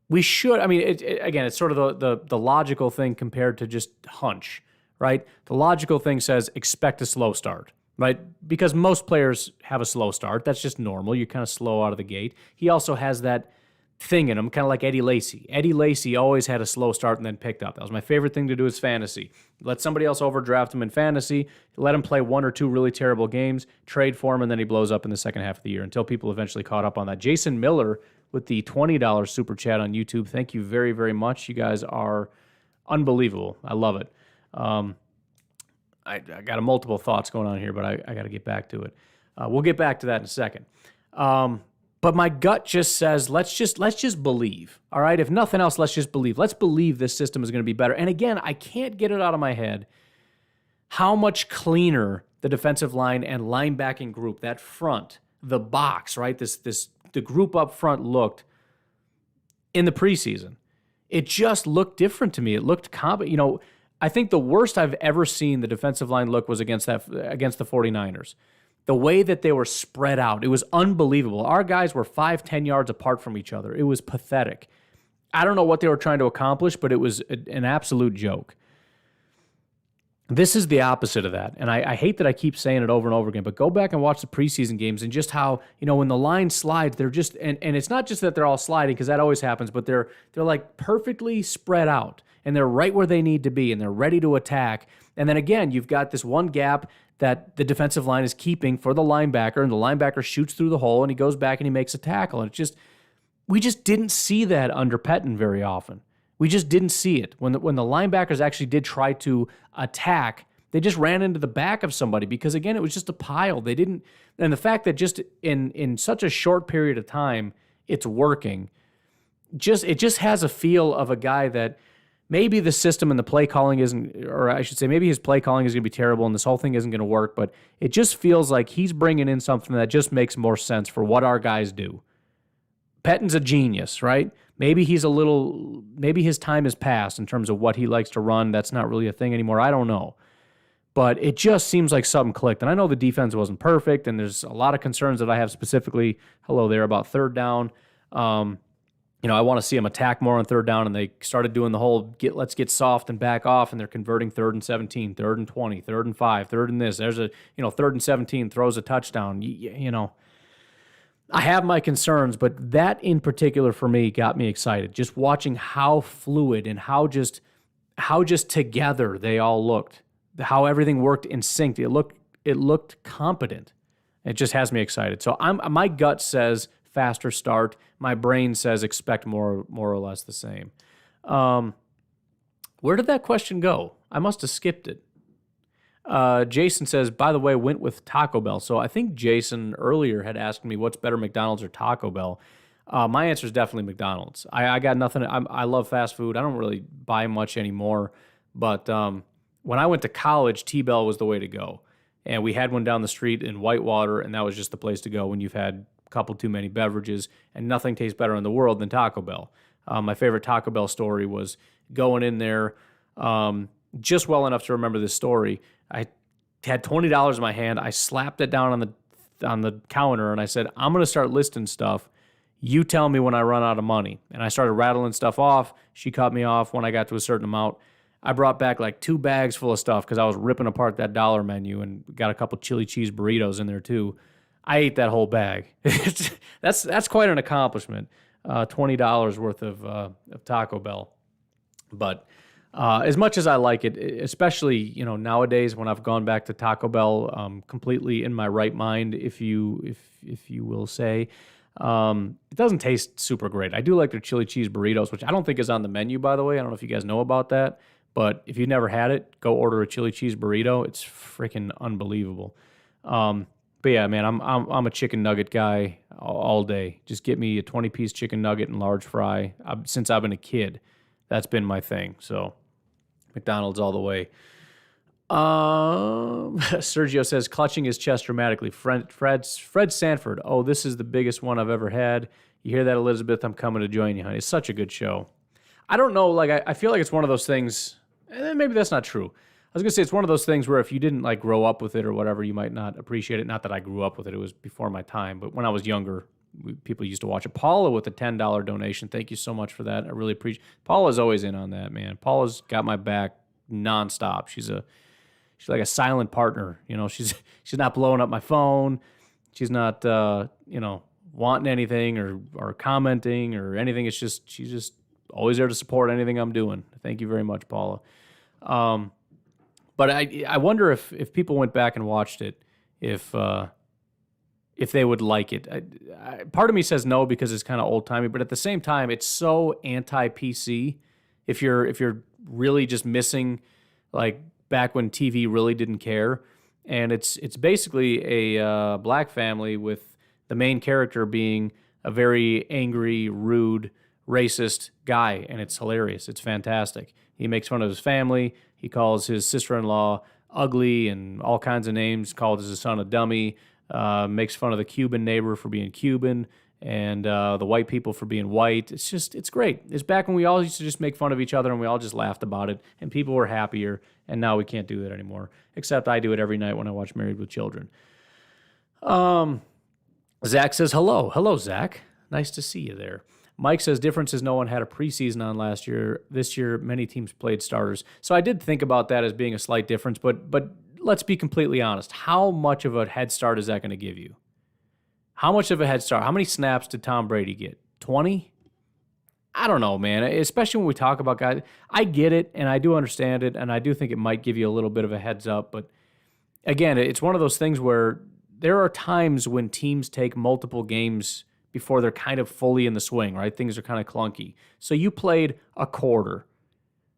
We should. I mean, again, it's sort of the logical thing compared to just hunch, right? The logical thing says expect a slow start, right? Because most players have a slow start. That's just normal. You're kind of slow out of the gate. He also has that thing in him, kind of like Eddie Lacy. Eddie Lacy always had a slow start and then picked up. That was my favorite thing to do is fantasy. Let somebody else overdraft him in fantasy, let him play 1 or 2 really terrible games, trade for him, and then he blows up in the second half of the year until people eventually caught up on that. Jason Miller with the $20 super chat on YouTube. Thank you very, very much. You guys are unbelievable. I love it. I got multiple thoughts going on here, but I got to get back to it. We'll get back to that in a second. But my gut just says, let's just believe. All right. If nothing else, let's just believe. Let's believe this system is going to be better. And again, I can't get it out of my head how much cleaner the defensive line and linebacking group, that front, the box, right? The group up front looked in the preseason. It just looked different to me. It looked I think the worst I've ever seen the defensive line look was against the 49ers. The way that they were spread out, it was unbelievable. Our guys were 5-10 yards apart from each other. It was pathetic. I don't know what they were trying to accomplish, but it was an absolute joke. This is the opposite of that, and I hate that I keep saying it over and over again, but go back and watch the preseason games and just how, when the line slides, they're just, and it's not just that they're all sliding, because that always happens, but they're like perfectly spread out, and they're right where they need to be, and they're ready to attack. And then again, you've got this one gap that the defensive line is keeping for the linebacker, and the linebacker shoots through the hole, and he goes back and he makes a tackle, and We just didn't see that under Pettin very often. We just didn't see it. When the linebackers actually did try to attack, they just ran into the back of somebody because, again, it was just a pile. They didn't, and the fact that just in such a short period of time, it's working. It just has a feel of a guy that maybe the system and the play calling isn't, or I should say, maybe his play calling is going to be terrible and this whole thing isn't going to work, but it just feels like he's bringing in something that just makes more sense for what our guys do. Pettin's a genius, right? Maybe his time has passed in terms of what he likes to run. That's not really a thing anymore. I don't know. But it just seems like something clicked. And I know the defense wasn't perfect, and there's a lot of concerns that I have specifically, about third down. I want to see them attack more on third down, and they started doing the whole let's get soft and back off, and they're converting 3rd and 17, 3rd and 20, 3rd and 5, 3rd and this. There's 3rd and 17 throws a touchdown. I have my concerns, but that in particular for me got me excited. Just watching how fluid and how just together they all looked, how everything worked in sync. It looked competent. It just has me excited. So my gut says faster start. My brain says expect more or less the same. Where did that question go? I must have skipped it. Jason says, by the way, went with Taco Bell. So I think Jason earlier had asked me what's better, McDonald's or Taco Bell. My answer is definitely McDonald's. I got nothing. I love fast food. I don't really buy much anymore. But when I went to college, T-Bell was the way to go. And we had one down the street in Whitewater, and that was just the place to go when you've had a couple too many beverages, and nothing tastes better in the world than Taco Bell. My favorite Taco Bell story was going in there just well enough to remember this story. I had $20 in my hand. I slapped it down on the counter, and I said, I'm going to start listing stuff. You tell me when I run out of money. And I started rattling stuff off. She cut me off when I got to a certain amount. I brought back like 2 bags full of stuff because I was ripping apart that dollar menu and got a couple chili cheese burritos in there too. I ate that whole bag. That's quite an accomplishment. $20 worth of Taco Bell. But as much as I like it, especially nowadays when I've gone back to Taco Bell, completely in my right mind, if you will say, it doesn't taste super great. I do like their chili cheese burritos, which I don't think is on the menu, by the way. I don't know if you guys know about that, but if you've never had it, go order a chili cheese burrito. It's freaking unbelievable. But yeah, man, I'm a chicken nugget guy all day. Just get me a 20-piece chicken nugget and large fry. Since I've been a kid, that's been my thing. So McDonald's all the way. Sergio says, clutching his chest dramatically. Fred Sanford. Oh, this is the biggest one I've ever had. You hear that, Elizabeth? I'm coming to join you, honey. It's such a good show. I don't know. I feel like it's one of those things. Maybe that's not true. I was going to say it's one of those things where if you didn't grow up with it or whatever, you might not appreciate it. Not that I grew up with it. It was before my time. But when I was younger, people used to watch it. Paula with a $10 donation. Thank you so much for that. I really appreciate it. Paula's always in on that, man. Paula's got my back nonstop. She's like a silent partner. She's not blowing up my phone. She's not wanting anything or commenting or anything. It's just she's just always there to support anything I'm doing. Thank you very much, Paula. But I wonder if people went back and watched it, if they would like it. Part of me says no because it's kind of old timey, but at the same time, it's so anti-PC. If you're really just missing back when TV really didn't care, and it's basically a black family with the main character being a very angry, rude, racist guy, and it's hilarious. It's fantastic. He makes fun of his family. He calls his sister-in-law ugly and all kinds of names, calls his son a dummy, makes fun of the Cuban neighbor for being Cuban, and the white people for being white. It's great. It's back when we all used to just make fun of each other and we all just laughed about it, and people were happier, and now we can't do that anymore, except I do it every night when I watch Married with Children. Zach says, hello. Hello, Zach. Nice to see you there. Mike says, difference is no one had a preseason on last year. This year, many teams played starters. So I did think about that as being a slight difference, but let's be completely honest. How much of a head start is that going to give you? How much of a head start? How many snaps did Tom Brady get? 20? I don't know, man. Especially when we talk about guys. I get it, and I do understand it, and I do think it might give you a little bit of a heads up. But again, it's one of those things where there are times when teams take multiple games before they're kind of fully in the swing, right? Things are kind of clunky. So you played a quarter.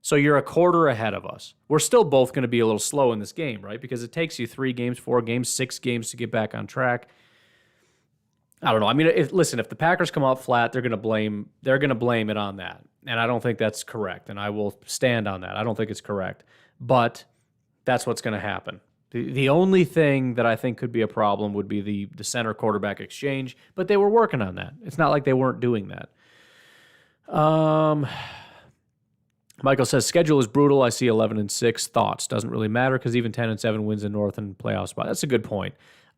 So you're a quarter ahead of us. We're still both going to be a little slow in this game, right? Because it takes you 3 games, 4 games, 6 games to get back on track. I don't know. I mean, if the Packers come out flat, they're going to blame it on that. And I don't think that's correct. And I will stand on that. I don't think it's correct. But that's what's going to happen. The only thing that I think could be a problem would be the center quarterback exchange, but they were working on that. It's not like they weren't doing that. Michael says, schedule is brutal. I see 11-6. Thoughts? Doesn't really matter because even 10-7 wins the North and playoff spot. That's a good point.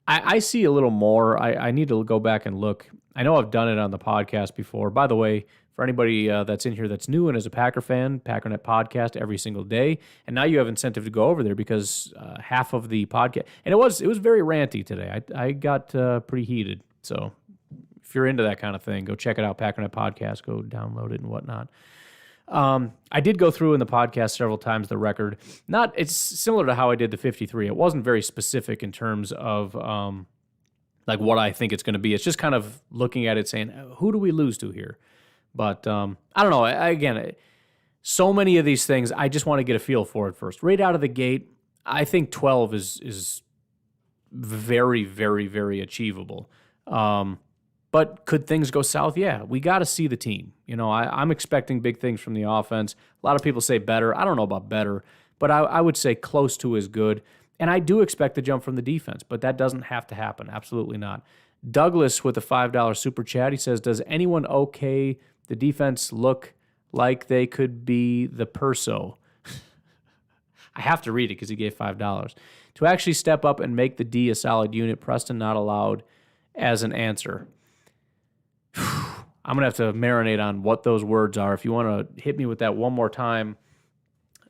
I see a little more. I need to go back and look. I know I've done it on the podcast before. By the way, for anybody that's in here that's new and is a Packer fan, PackerNet podcast every single day. And now you have incentive to go over there because half of the podcast, and it was very ranty today. I got pretty heated. So if you're into that kind of thing, go check it out, PackerNet podcast. Go download it and whatnot. I did go through in the podcast several times the record. It's similar to how I did the 53. It wasn't very specific in terms of like what I think it's going to be. It's just kind of looking at it saying, who do we lose to here? But I don't know. Again, so many of these things, I just want to get a feel for it first. Right out of the gate, I think 12 is very, very, very achievable. But could things go south? Yeah, we got to see the team. You know, I'm expecting big things from the offense. A lot of people say better. I don't know about better, but I would say close to as good. And I do expect the jump from the defense, but that doesn't have to happen. Absolutely not. Douglas with a $5 super chat. He says, does anyone okay the defense look like they could be the Perso? I have to read it because he gave $5. To actually step up and make the D a solid unit, Preston not allowed as an answer. I'm going to have to marinate on what those words are. If you want to hit me with that one more time,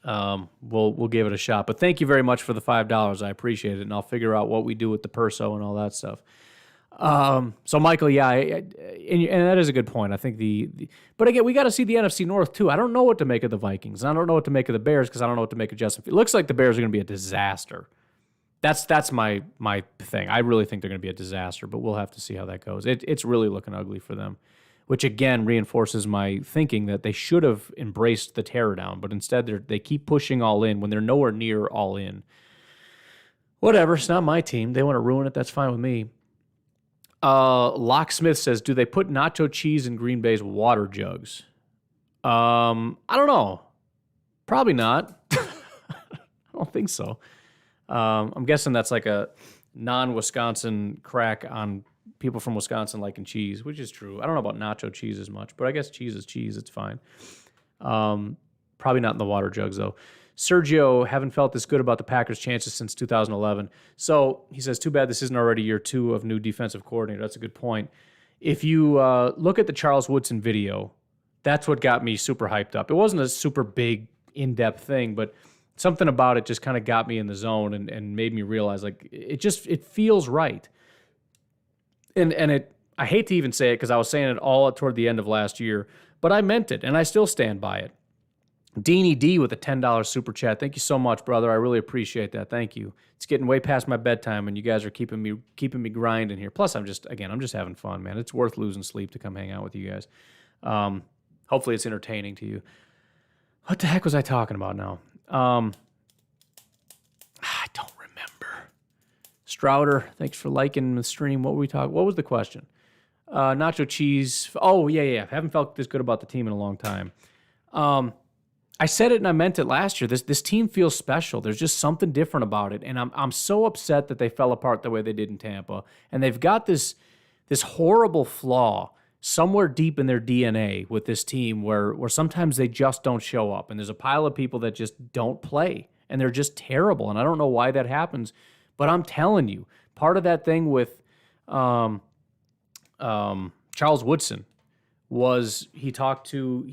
we'll give it a shot. But thank you very much for the $5. I appreciate it, and I'll figure out what we do with the Perso and all that stuff. So Michael, yeah, and that is a good point. I think but again, we got to see the NFC North too. I don't know what to make of the Vikings. I don't know what to make of the Bears because I don't know what to make of Justin Fields. It looks like the Bears are going to be a disaster. That's my thing. I really think they're going to be a disaster, but we'll have to see how that goes. It's really looking ugly for them, which again reinforces my thinking that they should have embraced the teardown, but instead they keep pushing all in when they're nowhere near all in. Whatever, it's not my team. They want to ruin it. That's fine with me. Locksmith says, do they put nacho cheese in Green Bay's water jugs? I don't know. Probably not. I don't think so. I'm guessing that's like a non-Wisconsin crack on people from Wisconsin liking cheese, which is true. I don't know about nacho cheese as much, but I guess cheese is cheese. It's fine. Probably not in the water jugs, though. Sergio, haven't felt this good about the Packers' chances since 2011. So he says, too bad this isn't already year 2 of new defensive coordinator. That's a good point. If you look at the Charles Woodson video, that's what got me super hyped up. It wasn't a super big, in-depth thing, but something about it just kind of got me in the zone and made me realize, like, it feels right. And I hate to even say it because I was saying it all toward the end of last year, but I meant it, and I still stand by it. Deanie D with a $10 super chat. Thank you so much, brother. I really appreciate that. Thank you. It's getting way past my bedtime, and you guys are keeping me grinding here. Plus, I'm just having fun, man. It's worth losing sleep to come hang out with you guys. Hopefully, it's entertaining to you. What the heck was I talking about now? I don't remember. Strouder, thanks for liking the stream. What were we talking? What was the question? Nacho cheese. Oh, yeah. Haven't felt this good about the team in a long time. I said it and I meant it last year. This team feels special. There's just something different about it, and I'm so upset that they fell apart the way they did in Tampa. And they've got this horrible flaw somewhere deep in their DNA with this team where sometimes they just don't show up, and there's a pile of people that just don't play, and they're just terrible. And I don't know why that happens, but I'm telling you, part of that thing with Charles Woodson was he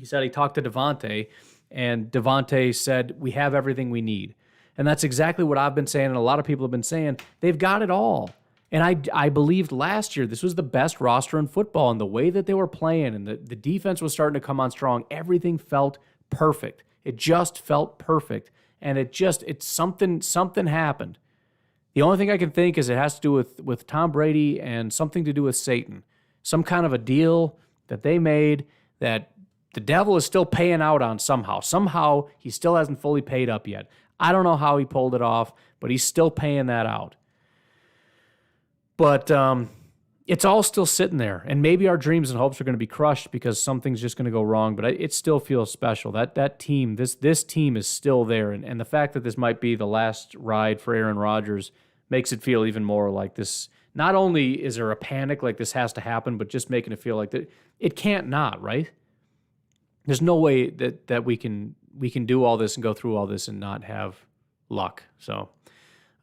said he talked to Devontae. And Devontae said, we have everything we need. And that's exactly what I've been saying, and a lot of people have been saying. They've got it all. And I believed last year this was the best roster in football, and the way that they were playing, and the defense was starting to come on strong. Everything felt perfect. It just felt perfect. And it's something happened. The only thing I can think is it has to do with Tom Brady and something to do with Satan. some kind of a deal that they made that the devil is still paying out on somehow. Somehow he still hasn't fully paid up yet. I don't know how he pulled it off, but he's still paying that out. But it's all still sitting there, and maybe our dreams and hopes are going to be crushed because something's just going to go wrong, but it still feels special. That team, this team is still there, and the fact that this might be the last ride for Aaron Rodgers makes it feel even more like this. Not only is there a panic like this has to happen, but just making it feel like that it can't not, right? There's no way that we can do all this and go through all this and not have luck. So,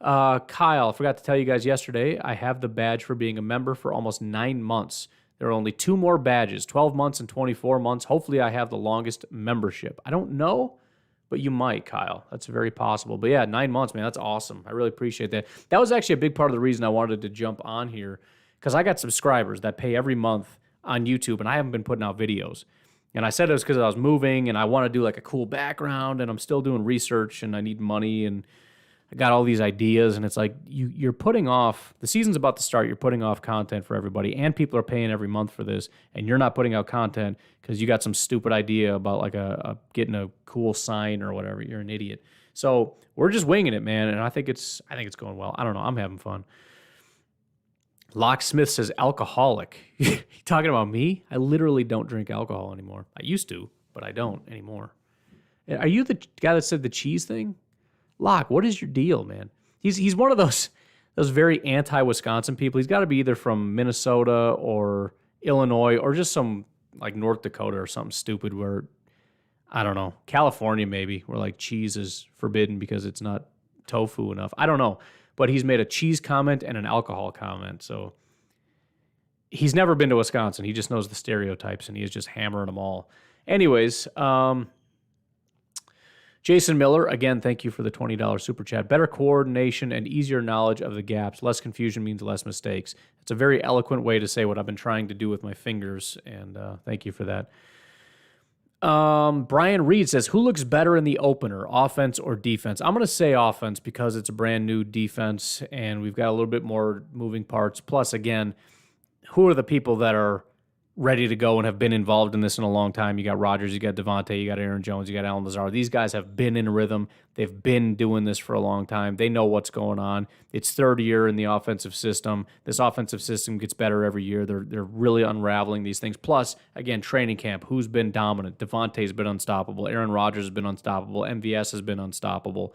Kyle, I forgot to tell you guys yesterday, I have the badge for being a member for almost 9 months. There are only 2 more badges, 12 months and 24 months. Hopefully I have the longest membership. I don't know, but you might, Kyle. That's very possible. But yeah, 9 months, man, that's awesome. I really appreciate that. That was actually a big part of the reason I wanted to jump on here, because I got subscribers that pay every month on YouTube, and I haven't been putting out videos. And I said it was because I was moving, and I want to do like a cool background, and I'm still doing research, and I need money, and I got all these ideas, and it's like you're putting off, the season's about to start, you're putting off content for everybody, and people are paying every month for this, and you're not putting out content because you got some stupid idea about like getting a cool sign or whatever. You're an idiot. So we're just winging it, man, and I think it's going well. I don't know. I'm having fun. Locksmith says alcoholic. You talking about me? I literally don't drink alcohol anymore. I used to, but I don't anymore. Are you the guy that said the cheese thing? Locke, what is your deal, man? He's one of those very anti-Wisconsin people. He's got to be either from Minnesota or Illinois or just some like North Dakota or something stupid where, I don't know, California maybe, where like cheese is forbidden because it's not tofu enough. I don't know. But he's made a cheese comment and an alcohol comment. So he's never been to Wisconsin. He just knows the stereotypes, and he is just hammering them all. Anyways, Jason Miller, again, thank you for the $20 super chat. Better coordination and easier knowledge of the gaps. Less confusion means less mistakes. It's a very eloquent way to say what I've been trying to do with my fingers, and thank you for that. Brian Reed says, who looks better in the opener, offense or defense? I'm going to say offense because it's a brand new defense and we've got a little bit more moving parts. Plus, again, who are the people that are ready to go and have been involved in this in a long time? You got Rodgers, you got Devontae, you got Aaron Jones, you got Allen Lazard. These guys have been in rhythm. They've been doing this for a long time. They know what's going on. It's third year in the offensive system. This offensive system gets better every year. They're really unraveling these things. Plus, again, training camp, who's been dominant? Devontae's been unstoppable. Aaron Rodgers has been unstoppable. MVS has been unstoppable.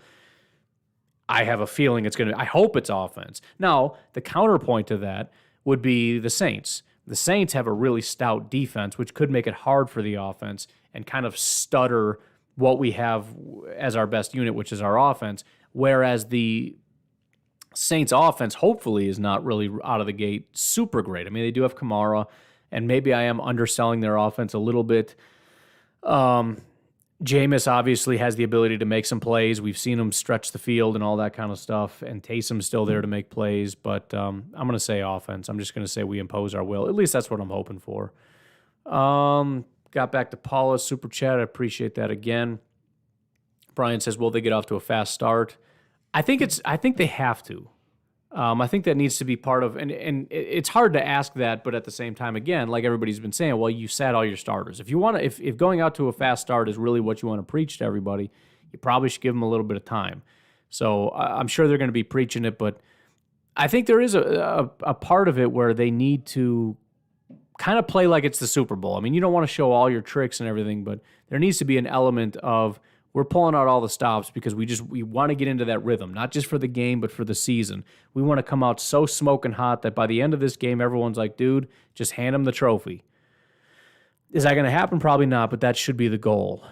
I have a feeling I hope it's offense. Now, the counterpoint to that would be the Saints. The Saints have a really stout defense, which could make it hard for the offense and kind of stutter what we have as our best unit, which is our offense, whereas the Saints offense hopefully is not really out of the gate super great. I mean, they do have Kamara, and maybe I am underselling their offense a little bit. Jameis obviously has the ability to make some plays. We've seen him stretch the field and all that kind of stuff, and Taysom's still there to make plays, but I'm going to say offense. I'm just going to say we impose our will. At least that's what I'm hoping for. Got back to Paula's super chat. I appreciate that again. Brian says, will they get off to a fast start? I think they have to. I think that needs to be part of, and it's hard to ask that, but at the same time, again, like everybody's been saying, well, you sat all your starters. If you want to, if going out to a fast start is really what you want to preach to everybody, you probably should give them a little bit of time. So I'm sure they're going to be preaching it, but I think there is a part of it where they need to kind of play like it's the Super Bowl. I mean, you don't want to show all your tricks and everything, but there needs to be an element of, we're pulling out all the stops because we want to get into that rhythm, not just for the game, but for the season. We want to come out so smoking hot that by the end of this game, everyone's like, dude, just hand him the trophy. Is that going to happen? Probably not, but that should be the goal.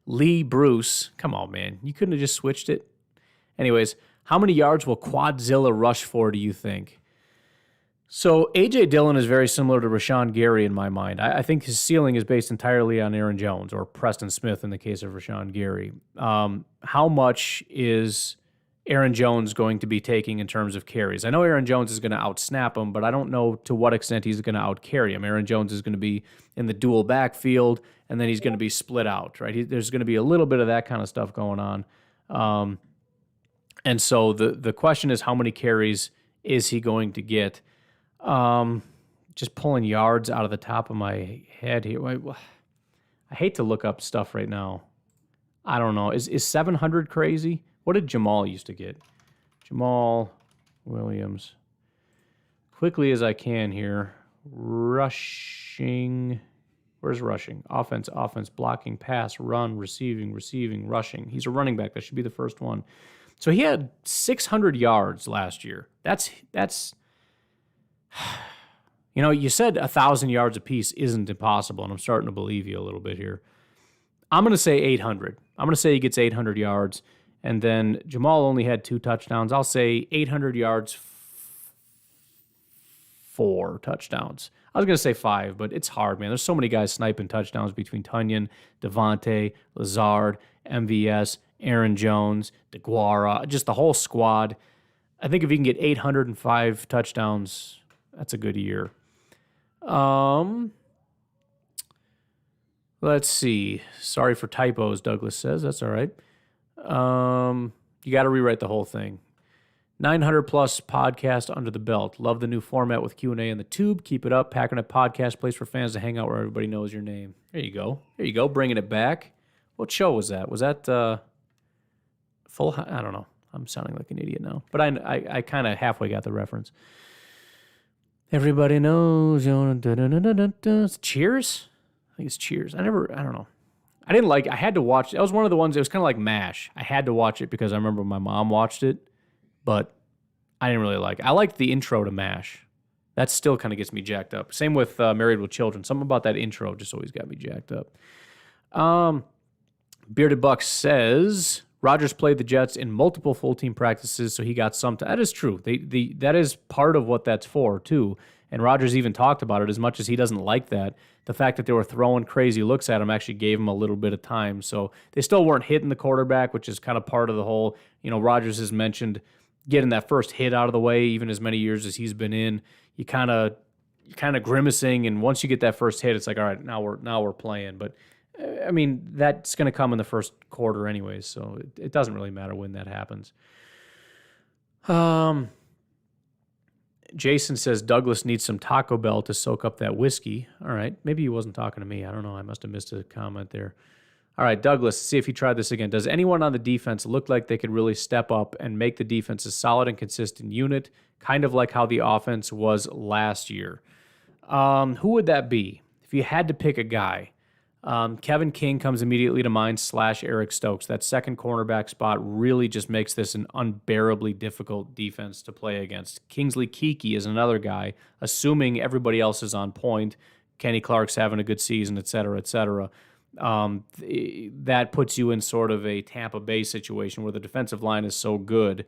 Lee Bruce, come on, man. You couldn't have just switched it? Anyways, how many yards will Quadzilla rush for, do you think? So A.J. Dillon is very similar to Rashawn Gary in my mind. I think his ceiling is based entirely on Aaron Jones or Preston Smith in the case of Rashawn Gary. How much is Aaron Jones going to be taking in terms of carries? I know Aaron Jones is going to outsnap him, but I don't know to what extent he's going to outcarry him. Aaron Jones is going to be in the dual backfield, and then he's going to be split out, right? There's going to be a little bit of that kind of stuff going on. And so the question is, how many carries is he going to get? Just pulling yards out of the top of my head here. I hate to look up stuff right now. I don't know. Is 700 crazy? What did Jamal used to get? Jamal Williams. Quickly as I can here. Rushing. Where's rushing? Offense, blocking, pass, run, receiving, rushing. He's a running back. That should be the first one. So he had 600 yards last year. That's you said 1,000 yards apiece isn't impossible, and I'm starting to believe you a little bit here. I'm going to say 800. I'm going to say he gets 800 yards, and then Jamal only had 2 touchdowns. I'll say 800 yards, 4 touchdowns. I was going to say 5, but it's hard, man. There's so many guys sniping touchdowns between Tunyon, Devontae, Lazard, MVS, Aaron Jones, DeGuara, just the whole squad. I think if you can get 805 touchdowns, that's a good year. Let's see. Sorry for typos, Douglas says. That's all right. You got to rewrite the whole thing. 900 plus podcast under the belt. Love the new format with Q&A in the tube. Keep it up. PackerNet podcast, place for fans to hang out where everybody knows your name. There you go. There you go. Bringing it back. What show was that? Was that Full? I don't know. I'm sounding like an idiot now. But I kind of halfway got the reference. Everybody knows. It's Cheers? I think it's Cheers. I don't know. I had to watch. That was one of the ones, it was kind of like MASH. I had to watch it because I remember my mom watched it, but I didn't really like it. I liked the intro to MASH. That still kind of gets me jacked up. Same with Married with Children. Something about that intro just always got me jacked up. Bearded Buck says, Rodgers played the Jets in multiple full-team practices, so he got some. That is true. That is part of what that's for, too. And Rodgers even talked about it. As much as he doesn't like that, the fact that they were throwing crazy looks at him actually gave him a little bit of time. So they still weren't hitting the quarterback, which is kind of part of the whole, Rodgers has mentioned getting that first hit out of the way, even as many years as he's been in. You're kind of grimacing, and once you get that first hit, it's like, all right, now we're playing. But I mean, that's going to come in the first quarter anyways, so it doesn't really matter when that happens. Jason says Douglas needs some Taco Bell to soak up that whiskey. All right, maybe he wasn't talking to me. I don't know. I must have missed a comment there. All right, Douglas, see if you tried this again. Does anyone on the defense look like they could really step up and make the defense a solid and consistent unit, kind of like how the offense was last year? Who would that be? If you had to pick a guy, Kevin King comes immediately to mind / Eric Stokes. That second cornerback spot really just makes this an unbearably difficult defense to play against. Kingsley Keke is another guy, assuming everybody else is on point. Kenny Clark's having a good season, et cetera, et cetera. That puts you in sort of a Tampa Bay situation where the defensive line is so good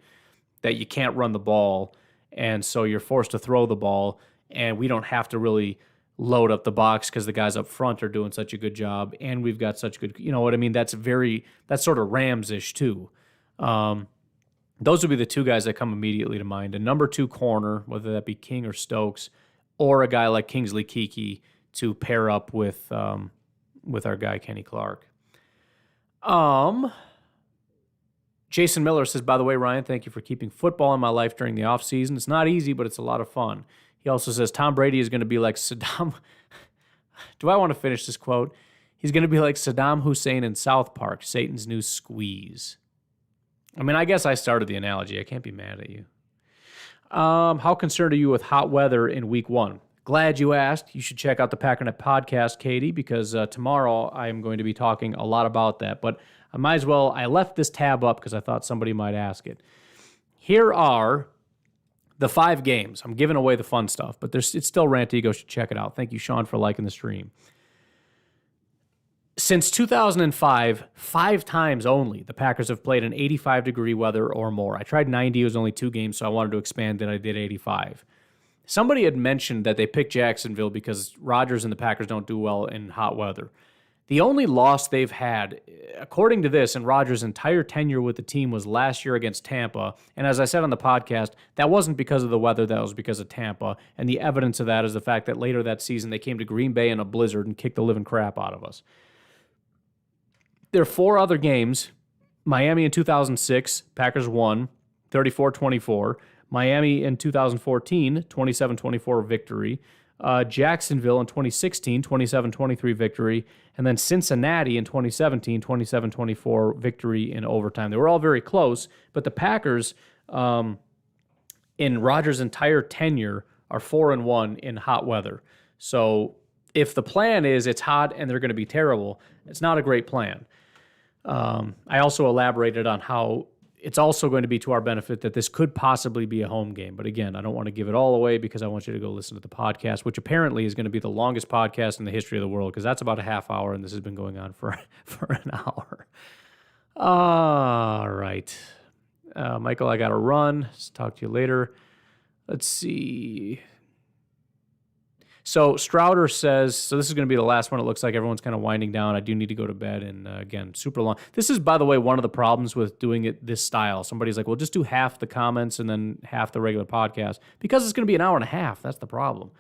that you can't run the ball, and so you're forced to throw the ball, and we don't have to really load up the box because the guys up front are doing such a good job, and we've got such good, you know what I mean? That's sort of Rams-ish too. Those would be the two guys that come immediately to mind. A number 2 corner, whether that be King or Stokes, or a guy like Kingsley Keke to pair up with our guy Kenny Clark. Jason Miller says, by the way, Ryan, thank you for keeping football in my life during the offseason. It's not easy, but it's a lot of fun. He also says Tom Brady is going to be like Saddam. Do I want to finish this quote? He's going to be like Saddam Hussein in South Park, Satan's new squeeze. I mean, I guess I started the analogy. I can't be mad at you. How concerned are you with hot weather in week 1? Glad you asked. You should check out the PackerNet podcast, Katie, because tomorrow I am going to be talking a lot about that. But I left this tab up because I thought somebody might ask it. Here are the 5 games. I'm giving away the fun stuff, but it's still ranty. Go check it out. Thank you, Sean, for liking the stream. Since 2005, 5 times only, the Packers have played in 85-degree weather or more. I tried 90. It was only 2 games, so I wanted to expand it. I did 85. Somebody had mentioned that they picked Jacksonville because Rodgers and the Packers don't do well in hot weather. The only loss they've had, according to this, in Rodgers' entire tenure with the team was last year against Tampa. And as I said on the podcast, that wasn't because of the weather, that was because of Tampa. And the evidence of that is the fact that later that season they came to Green Bay in a blizzard and kicked the living crap out of us. There are 4 other games. Miami in 2006, Packers won 34-24. Miami in 2014, 27-24 victory. Jacksonville in 2016, 27-23 victory. And then Cincinnati in 2017, 27-24 victory in overtime. They were all very close, but the Packers, in Rodgers' entire tenure, are 4-1 in hot weather. So if the plan is it's hot and they're going to be terrible, it's not a great plan. I also elaborated on how it's also going to be to our benefit that this could possibly be a home game. But again, I don't want to give it all away because I want you to go listen to the podcast, which apparently is going to be the longest podcast in the history of the world because that's about a half hour, and this has been going on for an hour. All right. Michael, I got to run. Let's talk to you later. Let's see. So Strouder says, so this is going to be the last one. It looks like everyone's kind of winding down. I do need to go to bed. And again, super long. This is, by the way, one of the problems with doing it this style. Somebody's like, well, just do half the comments and then half the regular podcast. Because it's going to be an hour and a half. That's the problem.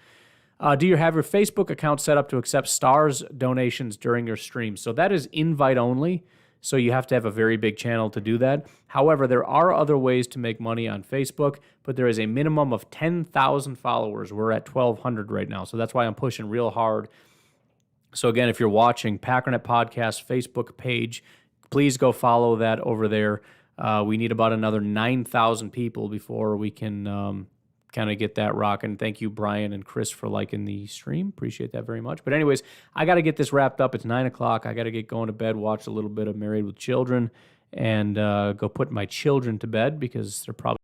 Do you have your Facebook account set up to accept stars donations during your streams? So that is invite only. So you have to have a very big channel to do that. However, there are other ways to make money on Facebook, but there is a minimum of 10,000 followers. We're at 1,200 right now, so that's why I'm pushing real hard. So again, if you're watching Packernet Podcast Facebook page, please go follow that over there. We need about another 9,000 people before we can kind of get that rocking. Thank you, Brian and Chris, for liking the stream. Appreciate that very much. But anyways, I got to get this wrapped up. It's 9 o'clock. I got to get going to bed, watch a little bit of Married with Children, and go put my children to bed because they're probably